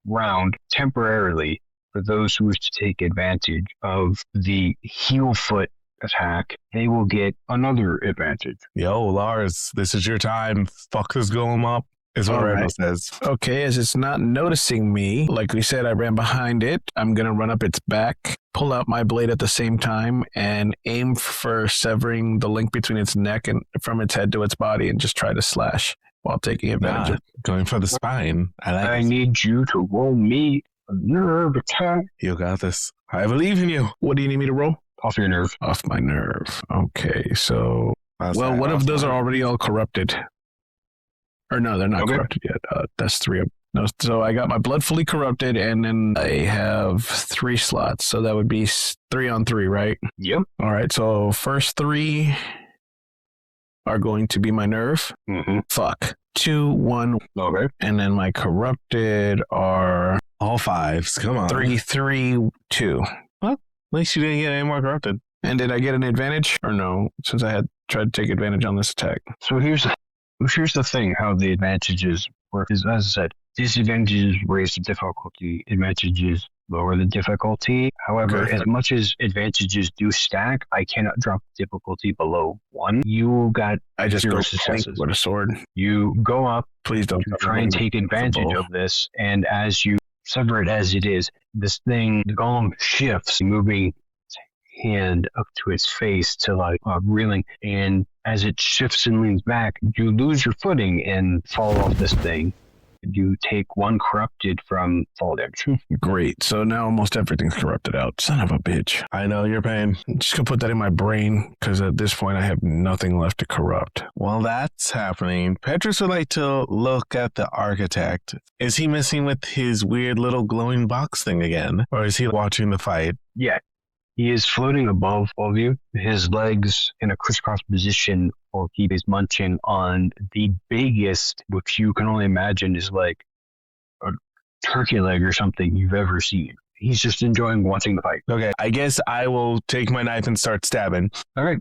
round, temporarily, for those who wish to take advantage of the heel foot attack, they will get another advantage. Yo, Lars, this is your time. Fuck this golem up, is what Randall says. Okay, as it's not noticing me, like we said, I ran behind it. I'm going to run up its back, pull out my blade at the same time, and aim for severing the link between its neck and from its head to its body and just try to slash while taking advantage of going for the spine. I need you to roll me a nerve attack. You got this. I believe in you. What do you need me to roll? Off your nerve. Off my nerve. Okay, so... Well, what if those are already all corrupted? Or no, they're not corrupted yet. That's 3 of them. No, so I got my blood fully corrupted, and then I have 3 slots. So that would be 3 on 3, right? Yep. All right, so first 3 are going to be my nerve. Mm-hmm. Fuck. 2, 1. Okay. And then my corrupted are All fives. Come on. 3, 3, 2. Well, at least you didn't get any more corrupted. And did I get an advantage or no? Since I had tried to take advantage on this attack. So here's the thing: how the advantages work is, as I said, disadvantages raise the difficulty, advantages lower the difficulty. However, Okay. as much as advantages do stack, I cannot drop difficulty below 1. You got I just 0 go successes. with a sword. You go up Please don't to try and take advantage of this, and as you sever it as it is, this thing, the golem shifts, moving its hand up to its face to like reeling, and as it shifts and leans back, you lose your footing and fall off this thing. You take 1 corrupted from fall damage. Great. So now almost everything's corrupted out. Son of a bitch. I know your pain. I'm just going to put that in my brain because at this point I have nothing left to corrupt. While that's happening, Petrus would like to look at the architect. Is he messing with his weird little glowing box thing again? Or is he watching the fight? Yeah. He is floating above all of you, his legs in a crisscross position, or he is munching on the biggest, which you can only imagine is like a turkey leg or something you've ever seen. He's just enjoying watching the fight. Okay, I guess I will take my knife and start stabbing. All right,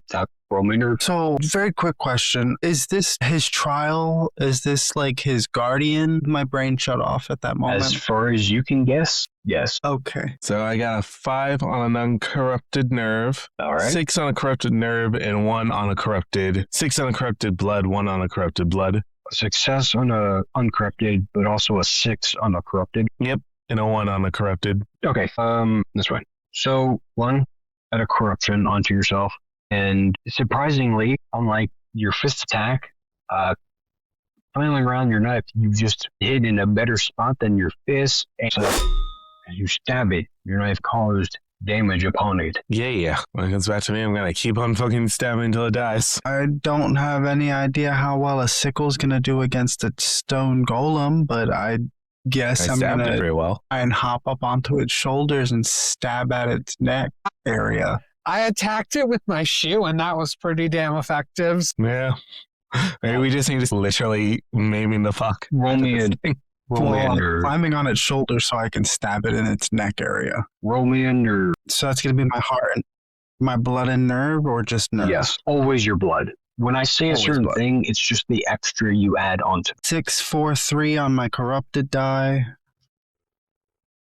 roll me nerve. So, very quick question. Is this his trial? Is this like his guardian? My brain shut off at that moment. As far as you can guess, yes. Okay. So I got a 5 on an uncorrupted nerve, All right. 6 on a corrupted nerve, and 1 on a corrupted, 6 on a corrupted blood, 1 on a corrupted blood. A success on a uncorrupted, but also a 6 on a corrupted. Yep, and a 1 on a corrupted. Okay, this way. So 1 at a corruption onto yourself, and surprisingly, unlike your fist attack, flailing around your knife, you just hit in a better spot than your fist, and so as you stab it, your knife caused damage upon it. Yeah. When it comes back to me, I'm going to keep on fucking stabbing until it dies. I don't have any idea how well a sickle's going to do against a stone golem, but I guess I I'm stabbed going it to very well. try and hop up onto its shoulders and stab at its neck area. I attacked it with my shoe, and that was pretty damn effective. Yeah. Maybe we just need to literally maiming the fuck. Roll me a Well, I'm nerve. climbing on its shoulder so I can stab it in its neck area. Roll me a nerve. So that's going to be my heart, my blood and nerve, or just nerve? Yes, always your blood. When I say a Always certain blood. thing, it's just the extra you add onto. 6, 4, 3 on my corrupted die.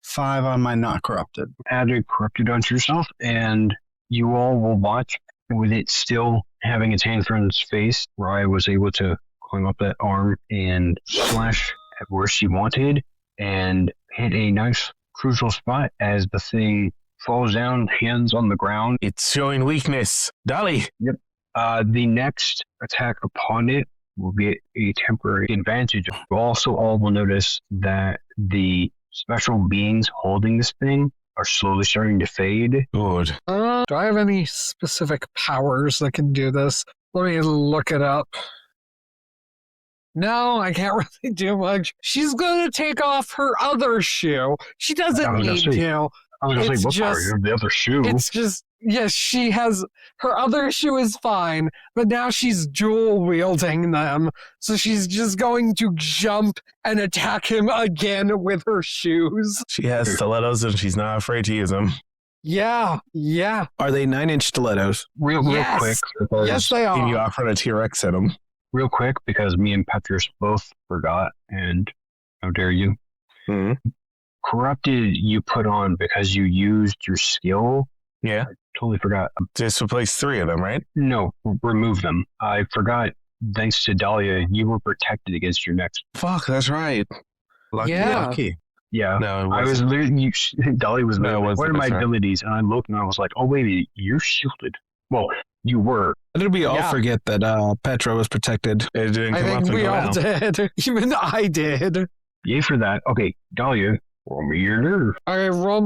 5 on my not corrupted. Add a corrupted onto yourself, and you all will watch with it still having its hand from its face. Rye was able to climb up that arm and slash at where she wanted and hit a nice crucial spot as the thing falls down, hands on the ground. It's showing weakness. Dolly. The next attack upon it will be a temporary advantage. You also all will notice that the special beings holding this thing are slowly starting to fade. Good. Do I have any specific powers that can do this? Let me look it up. No, I can't really do much. She's going to take off her other shoe. She doesn't I was gonna need say, to. I was going to It's say, what power? just- You have the other shoe. It's just, yes, she has, her other shoe is fine, but now she's dual wielding them. So she's just going to jump and attack him again with her shoes. She has stilettos and she's not afraid to use them. Yeah. Are they 9-inch stilettos? Real Yes. quick. Because, Yes, they Can you are. offer a T-Rex at them? real quick, because me and Petrus both forgot, and how dare you. Hmm. Corrupted you put on because you used your skill. Yeah. Totally forgot. Just replace 3 of them, right? No, remove them. I forgot, thanks to Dahlia, you were protected against your next. Fuck, that's right. Lucky, Yeah. lucky. Yeah. No, it I was wasn't. literally, Dahlia was No, it literally, wasn't, what are my that's right. abilities? And I looked and I was like, oh, wait a minute, you're shielded. Well, you were. Did we all Yeah. forget that Petra was protected? It didn't I come up think and we go all down. did. Even I did. Yay for that. Okay, Dahlia, roll me your nerve. All right, roll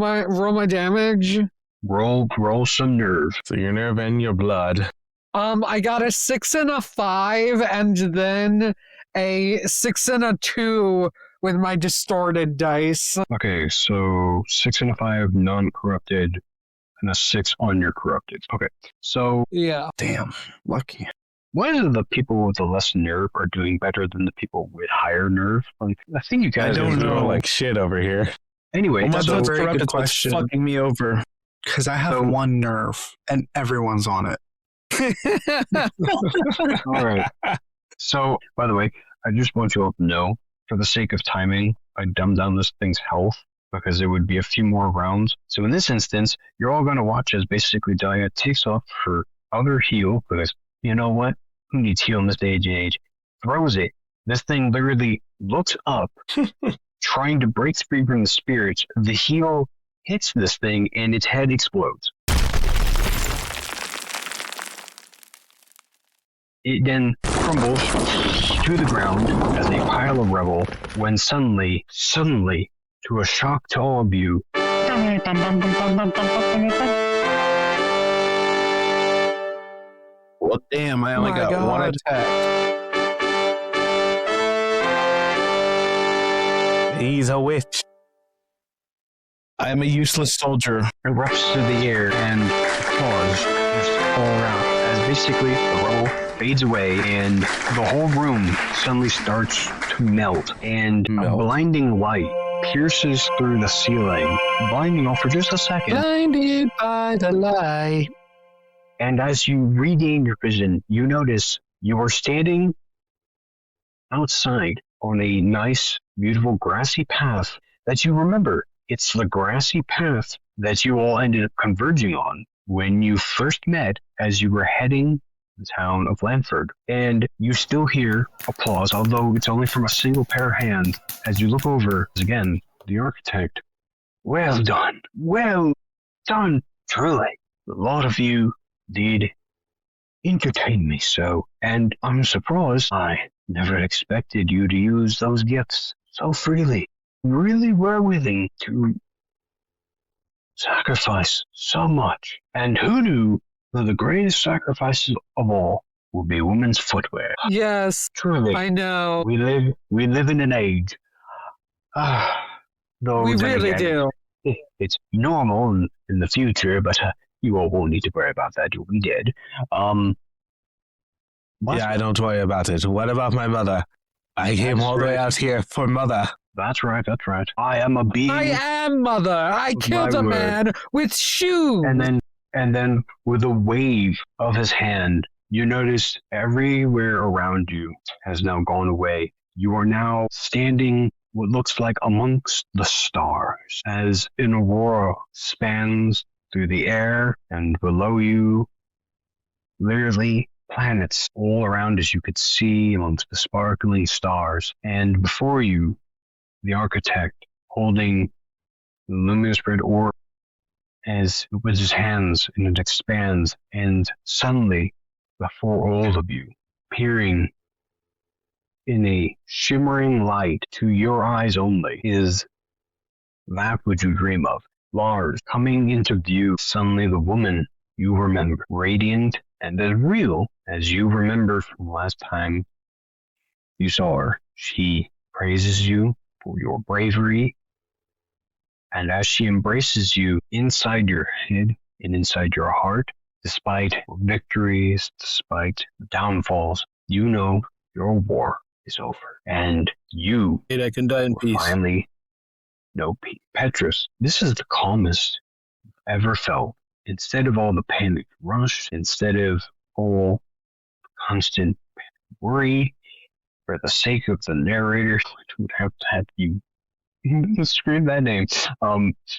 my damage. Roll some nerve. So your nerve and your blood. I got a 6 and a 5, and then a 6 and a 2 with my distorted dice. Okay, so 6 and a 5 non-corrupted, and a 6 on your corrupted. Okay, so Yeah. Damn, lucky. why is it the people with the less nerve are doing better than the people with higher nerve? Like, I think you I guys don't are know like shit over here. Anyway, Well, that's a that's very corrupted good what's question. fucking me over. Because I have one nerve, and everyone's on it. All right. So, by the way, I just want you all to know, for the sake of timing, I dumbed down this thing's health because there would be a few more rounds. So in this instance, you're all going to watch as basically Dia takes off her other heal because, you know what? Who needs heal in this day and age? Throws it. This thing literally looks up, trying to break free from the spirits. The heal hits this thing and its head explodes. It then crumbles to the ground as a pile of rubble when suddenly, to a shock to all of you, Well, damn, I only got one attack. He's a witch. I'm a useless soldier. erupts through the air and applause just all around as basically the rubble fades away and the whole room suddenly starts to melt and a blinding light pierces through the ceiling, blinding all for just a second. Blinded by the light. And as you regain your vision, you notice you are standing outside on a nice, beautiful grassy path that you remember. It's the grassy path that you all ended up converging on when you first met as you were heading the town of Lanford. And you still hear applause, although it's only from a single pair of hands, as you look over, again, the architect. Well done. Well done, truly. A lot of you did entertain me so, and I'm surprised. I never expected you to use those gifts so freely. You really were willing to sacrifice so much. And who knew that the greatest sacrifices of all would be women's footwear? Yes, Truly, I know. we live in an age. Though We then really again, do. It's normal in the future, but you all won't need to worry about that. You'll be dead. Yeah, don't worry about it. What about my mother? I came all the way out here for mother. That's right. I am a being. I am Mother. I killed a man with shoes. And then with a wave of his hand, you notice everywhere around you has now gone away. You are now standing what looks like amongst the stars as an aurora spans through the air, and below you, literally planets all around as you could see amongst the sparkling stars. And before you, the architect holding the luminous red orb as with his hands, and it expands, and suddenly before all of you, peering in a shimmering light to your eyes only, is that which you dream of. Lars, coming into view, suddenly the woman you remember, radiant and as real as you remember from the last time you saw her. She praises you for your bravery, and as she embraces you inside your head and inside your heart, despite victories, despite downfalls, you know your war is over, and you I can die in peace. Finally know peace. Petrus, this is the calmest I've ever felt. Instead of all the panic rush, instead of all constant worry, for the sake of the narrator, I would have to have you scream that name.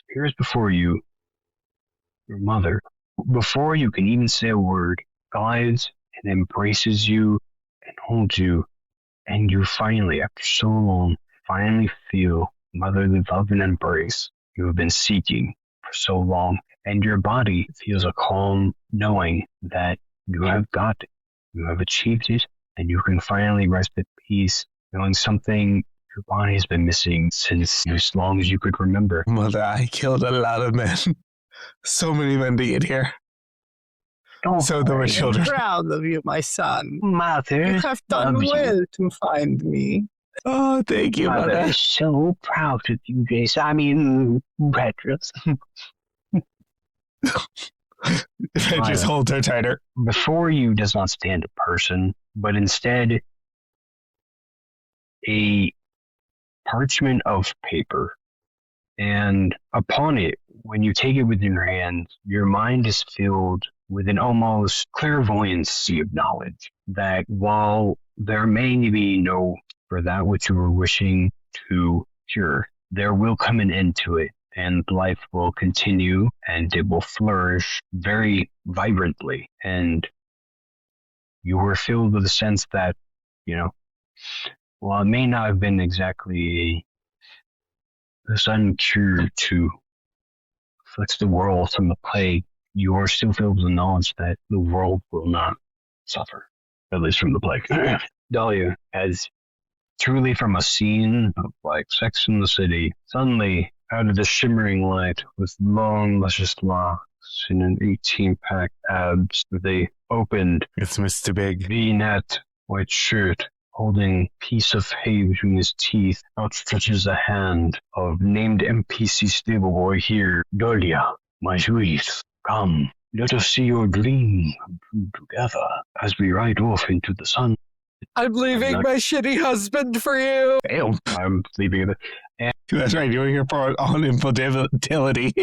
Here's before you, your mother. Before you can even say a word, guides and embraces you and holds you, and you finally, after so long, finally feel motherly love and embrace you have been seeking for so long, and your body feels a calm knowing that you have got it, you have achieved it, and you can finally rest at peace, knowing something your body has been missing since as long as you could remember. Mother, I killed a lot of men. So many men to get here. So there were children. I'm proud of you, my son. Mother, You have done well to find me. Oh, thank you, Mother Mother. is so proud of you, Jason. I mean, Petrus. Just hold her tighter. Before you does not stand a person, but instead a parchment of paper And upon it, when you take it within your hands, your mind is filled with an almost clairvoyancy of knowledge that while there may be no for that which you were wishing to cure, there will come an end to it, and life will continue and it will flourish very vibrantly. And you were filled with a sense that, while it may not have been exactly the sun cure to fix the world from the plague, you are still filled with the knowledge that the world will not suffer, at least from the plague. Dahlia, as truly from a scene of like Sex in the City, suddenly out of the shimmering light with long, luscious locks and an 18-pack abs with a opened It's Mr. Big V-neck white shirt, holding piece of hay between his teeth, outstretches a hand of named NPC stable boy here. Dahlia, my sweet, come, let us see your dream come true together as we ride off into the sun. I'm leaving my shitty husband for you. Damn. I'm leaving it. And That's right, you're here for on infidelity.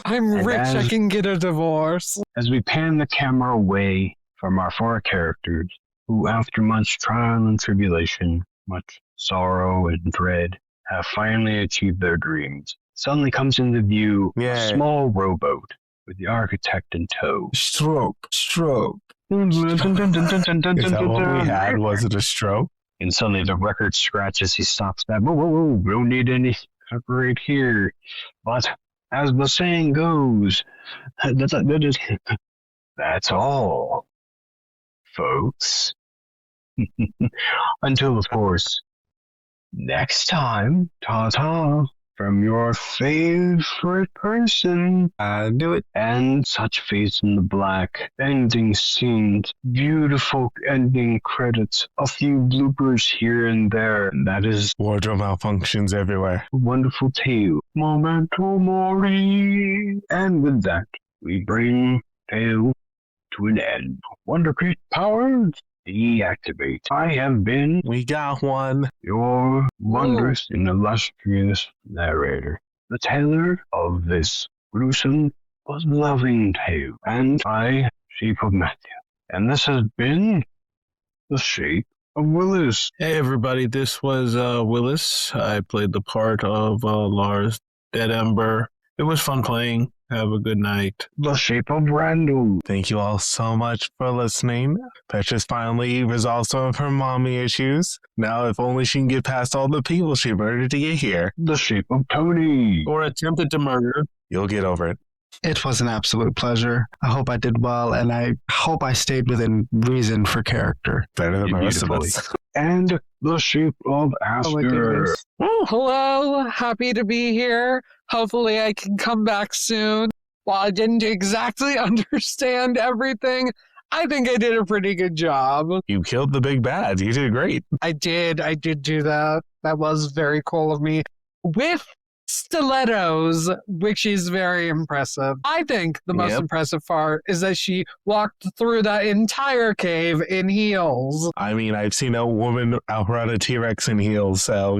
I'm And rich, I as- can get a divorce. as we pan the camera away from our four characters, who after much trial and tribulation, much sorrow and dread, have finally achieved their dreams, suddenly comes into view a Yay. small rowboat with the architect in tow. Stroke. Is that what we had? Was it a stroke? And suddenly the record scratches. He stops that. Whoa, whoa, whoa. We don't need any copyright here. But as the saying goes, that's all, folks. Until, of course, next time, ta-ta, from your favorite person. I knew it. And such fades in the black, ending scenes, beautiful ending credits, a few bloopers here and there. And that is Wardrobe malfunctions everywhere. a wonderful tale. Memento Mori. And with that, we bring tale to an end. Wonder Crate powers deactivate. I have been We got one. your wondrous and illustrious narrator, the teller of this gruesome but loving tale, and I, Shape of Matthew. And this has been the Shape of Willis. Hey everybody, this was Willis. I played the part of Lars Dead Ember. It was fun playing. Have a good night. The Shape of Randall. Thank you all so much for listening. Petra's finally resolved some of her mommy issues. Now, if only she can get past all the people she murdered to get here, The Shape of Tony. Or attempted to murder. you'll get over it. It was an absolute pleasure. I hope I did well, and I hope I stayed within reason for character. Better than the rest of Beautifully. us. And the Shape of Aster. goodness. Oh, hello. Happy to be here. Hopefully I can come back soon. While I didn't exactly understand everything, I think I did a pretty good job. You killed the big bad. You did great. I did do that. That was very cool of me. With stilettos, which is very impressive. I think the most Yep. impressive part is that she walked through that entire cave in heels. I mean, I've seen a woman outrun a T-Rex in heels, so,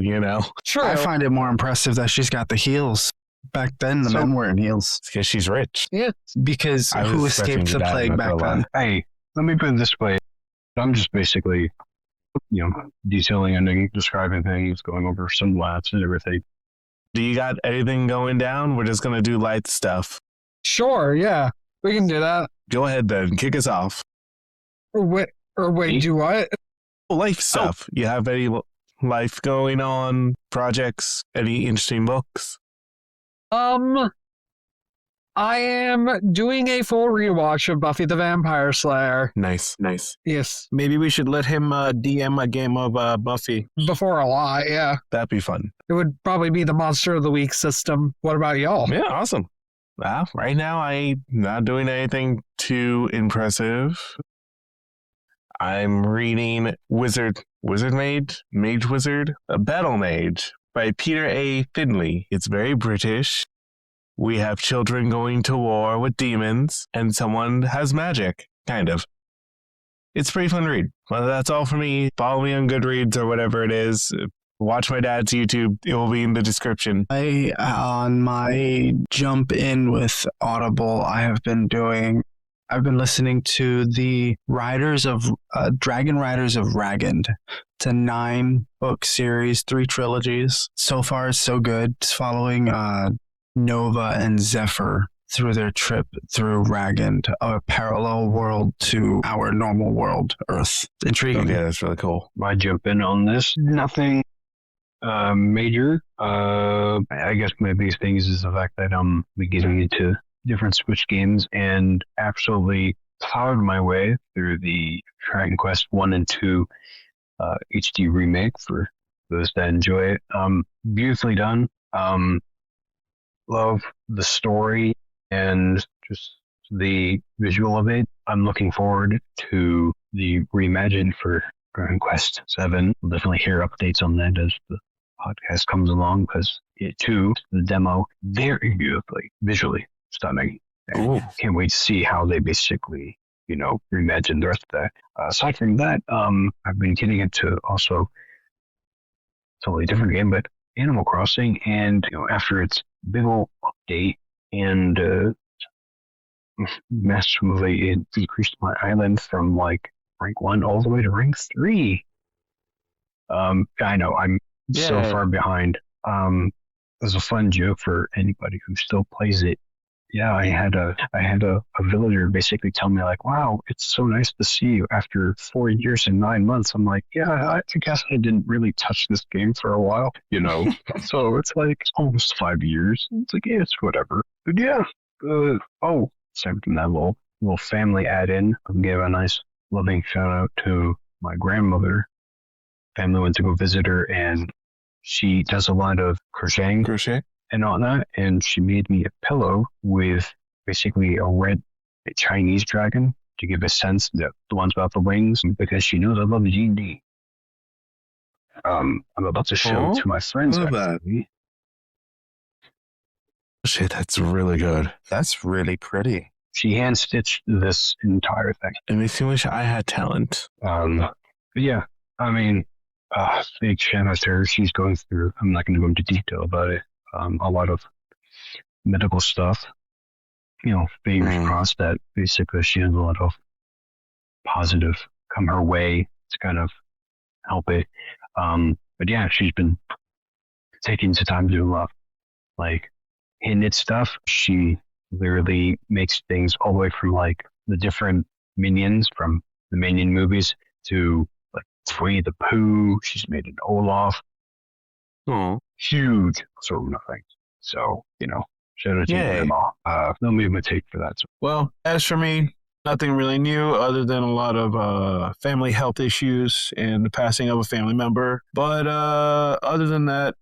True. I find it more impressive that she's got the heels. Back then, the men were in heels. it's because she's rich. Because I was who expecting escaped to the die, plague I'm not back gonna then? Hey, let me put it this way. I'm just basically, detailing ending, describing things, going over some laughs and everything. Do you got anything going down? We're just going to do light stuff. Sure, yeah. We can do that. Go ahead then. Kick us off. Or wait, Me? do what? Life stuff. You have any life going on? Projects? Any interesting books? I am doing a full rewatch of Buffy the Vampire Slayer. Nice. Yes, Maybe we should let him DM a game of Buffy. before a lot, yeah. That'd be fun. It would probably be the Monster of the Week system. What about y'all? Yeah, awesome. Right now, I'm not doing anything too impressive. I'm reading Mage Wizard, a Battle Mage by Peter A. Finley. It's very British. We have children going to war with demons, and someone has magic, kind of. It's a pretty fun read. Well, that's all for me. Follow me on Goodreads or whatever it is. Watch my dad's YouTube. It will be in the description. On my jump in with Audible, I've been listening to the Dragon Riders of Ragand. It's a 9-book series, 3 trilogies. So far, so good. It's following Nova and Zephyr through their trip through Ragand, a parallel world to our normal world, Earth. Intriguing. Okay, that's really cool. I jump in on this. Nothing major. I guess my biggest thing is the fact that I'm getting into different Switch games and absolutely plowed my way through the Dragon Quest 1 and 2 HD remake for those that enjoy it. Beautifully done. Love the story and just the visual of it. I'm looking forward to the reimagined for Dragon Quest 7. We'll definitely hear updates on that as the podcast comes along, because it too, the demo, very beautifully, visually stunning. And can't wait to see how they basically, reimagine the rest of that. Aside from that, I've been getting into also totally different game, but Animal Crossing, and after its big old update and massively it decreased my island from like rank 1 all the way to rank 3. I know I'm so far behind. As a fun joke for anybody who still plays it. Yeah, I had a villager basically tell me like, "Wow, it's so nice to see you after 4 years and 9 months." I'm like, "Yeah, I guess I didn't really touch this game for a while, So it's like almost 5 years. It's like, yeah, it's whatever. But yeah. Aside from that little family add-in, I'll give a nice loving shout out to my grandmother. Family went to go visit her, and she does a lot of crocheting and all that, and she made me a pillow with basically a red Chinese dragon to give a sense that the ones without the wings, because she knows I love the D&D. I'm about to show it to my friends. Actually. Shit, that's really good. That's really pretty. She hand stitched this entire thing. It makes me wish I had talent. But yeah, I mean, big shout out to her. She's going through, I'm not going to go into detail about it, a lot of medical stuff. Fingers crossed that basically she has a lot of positive come her way to kind of help it. But yeah, she's been taking some time to do a lot, like knit stuff. She literally makes things all the way from like the different minions from the Minion movies to like Winnie the Pooh. She's made an Olaf. Huge assortment of things. So, shout out to them all. No movement take for that. Well, as for me, nothing really new other than a lot of family health issues and the passing of a family member. But other than that,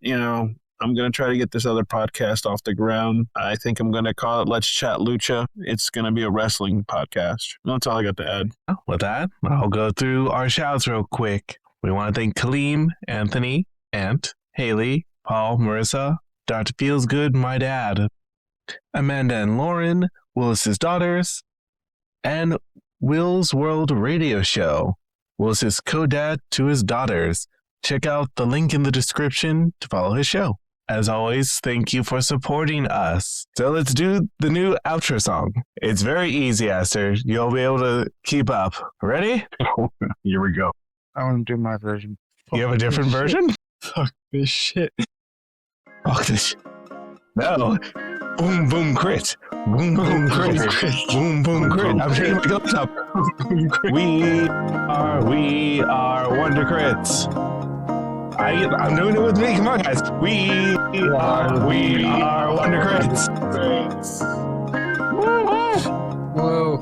I'm going to try to get this other podcast off the ground. I think I'm going to call it Let's Chat Lucha. It's going to be a wrestling podcast. That's all I got to add. With that, I'll go through our shouts real quick. We want to thank Kaleem, Anthony, Ant, Haley, Paul, Marissa, Dr. Feels Good, my dad, Amanda and Lauren, Willis's daughters, and Will's World Radio Show. Willis is co-dad to his daughters. Check out the link in the description to follow his show. As always, thank you for supporting us. So let's do the new outro song. It's very easy, Esther. You'll be able to keep up. Ready? Here we go. I want to do my version. You have a different version? Fuck this shit. Fuck this shit. No. Boom, boom, crit. Boom, boom, crit. Boom, boom, crit. I'm taking my gloves up. We are Wonder Crits. I'm doing it with me. Come on, guys. We are Wonder Crits. Whoa.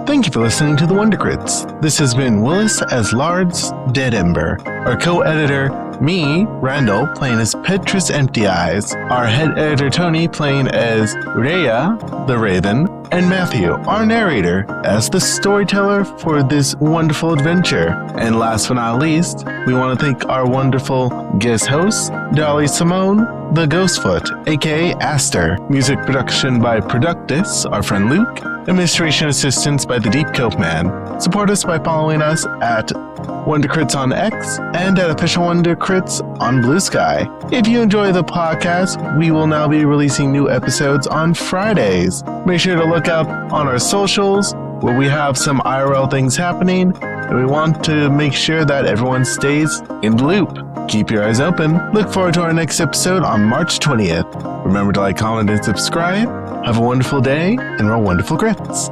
Thank you for listening to the Wonder Crits. This has been Willis as Lard's Dead Ember. Our co-editor, me, Randall, playing as Petrus Empty Eyes. Our head editor, Tony, playing as Rhea, the Raven. And Matthew, our narrator, as the storyteller for this wonderful adventure. And last but not least, we want to thank our wonderful guest hosts, Dolly Simone, the Ghostfoot, aka Aster. Music production by Productus, our friend Luke. Administration assistance by the Deep Coat Man. Support us by following us at WonderCrits on X and at Official WonderCrits on Blue Sky. If you enjoy the podcast, we will now be releasing new episodes on Fridays. Make sure to look out on our socials where we have some IRL things happening, and we want to make sure that everyone stays in the loop. Keep your eyes open. Look forward to our next episode on March 20th. Remember to like, comment, and subscribe. Have a wonderful day and roll wonderful grits.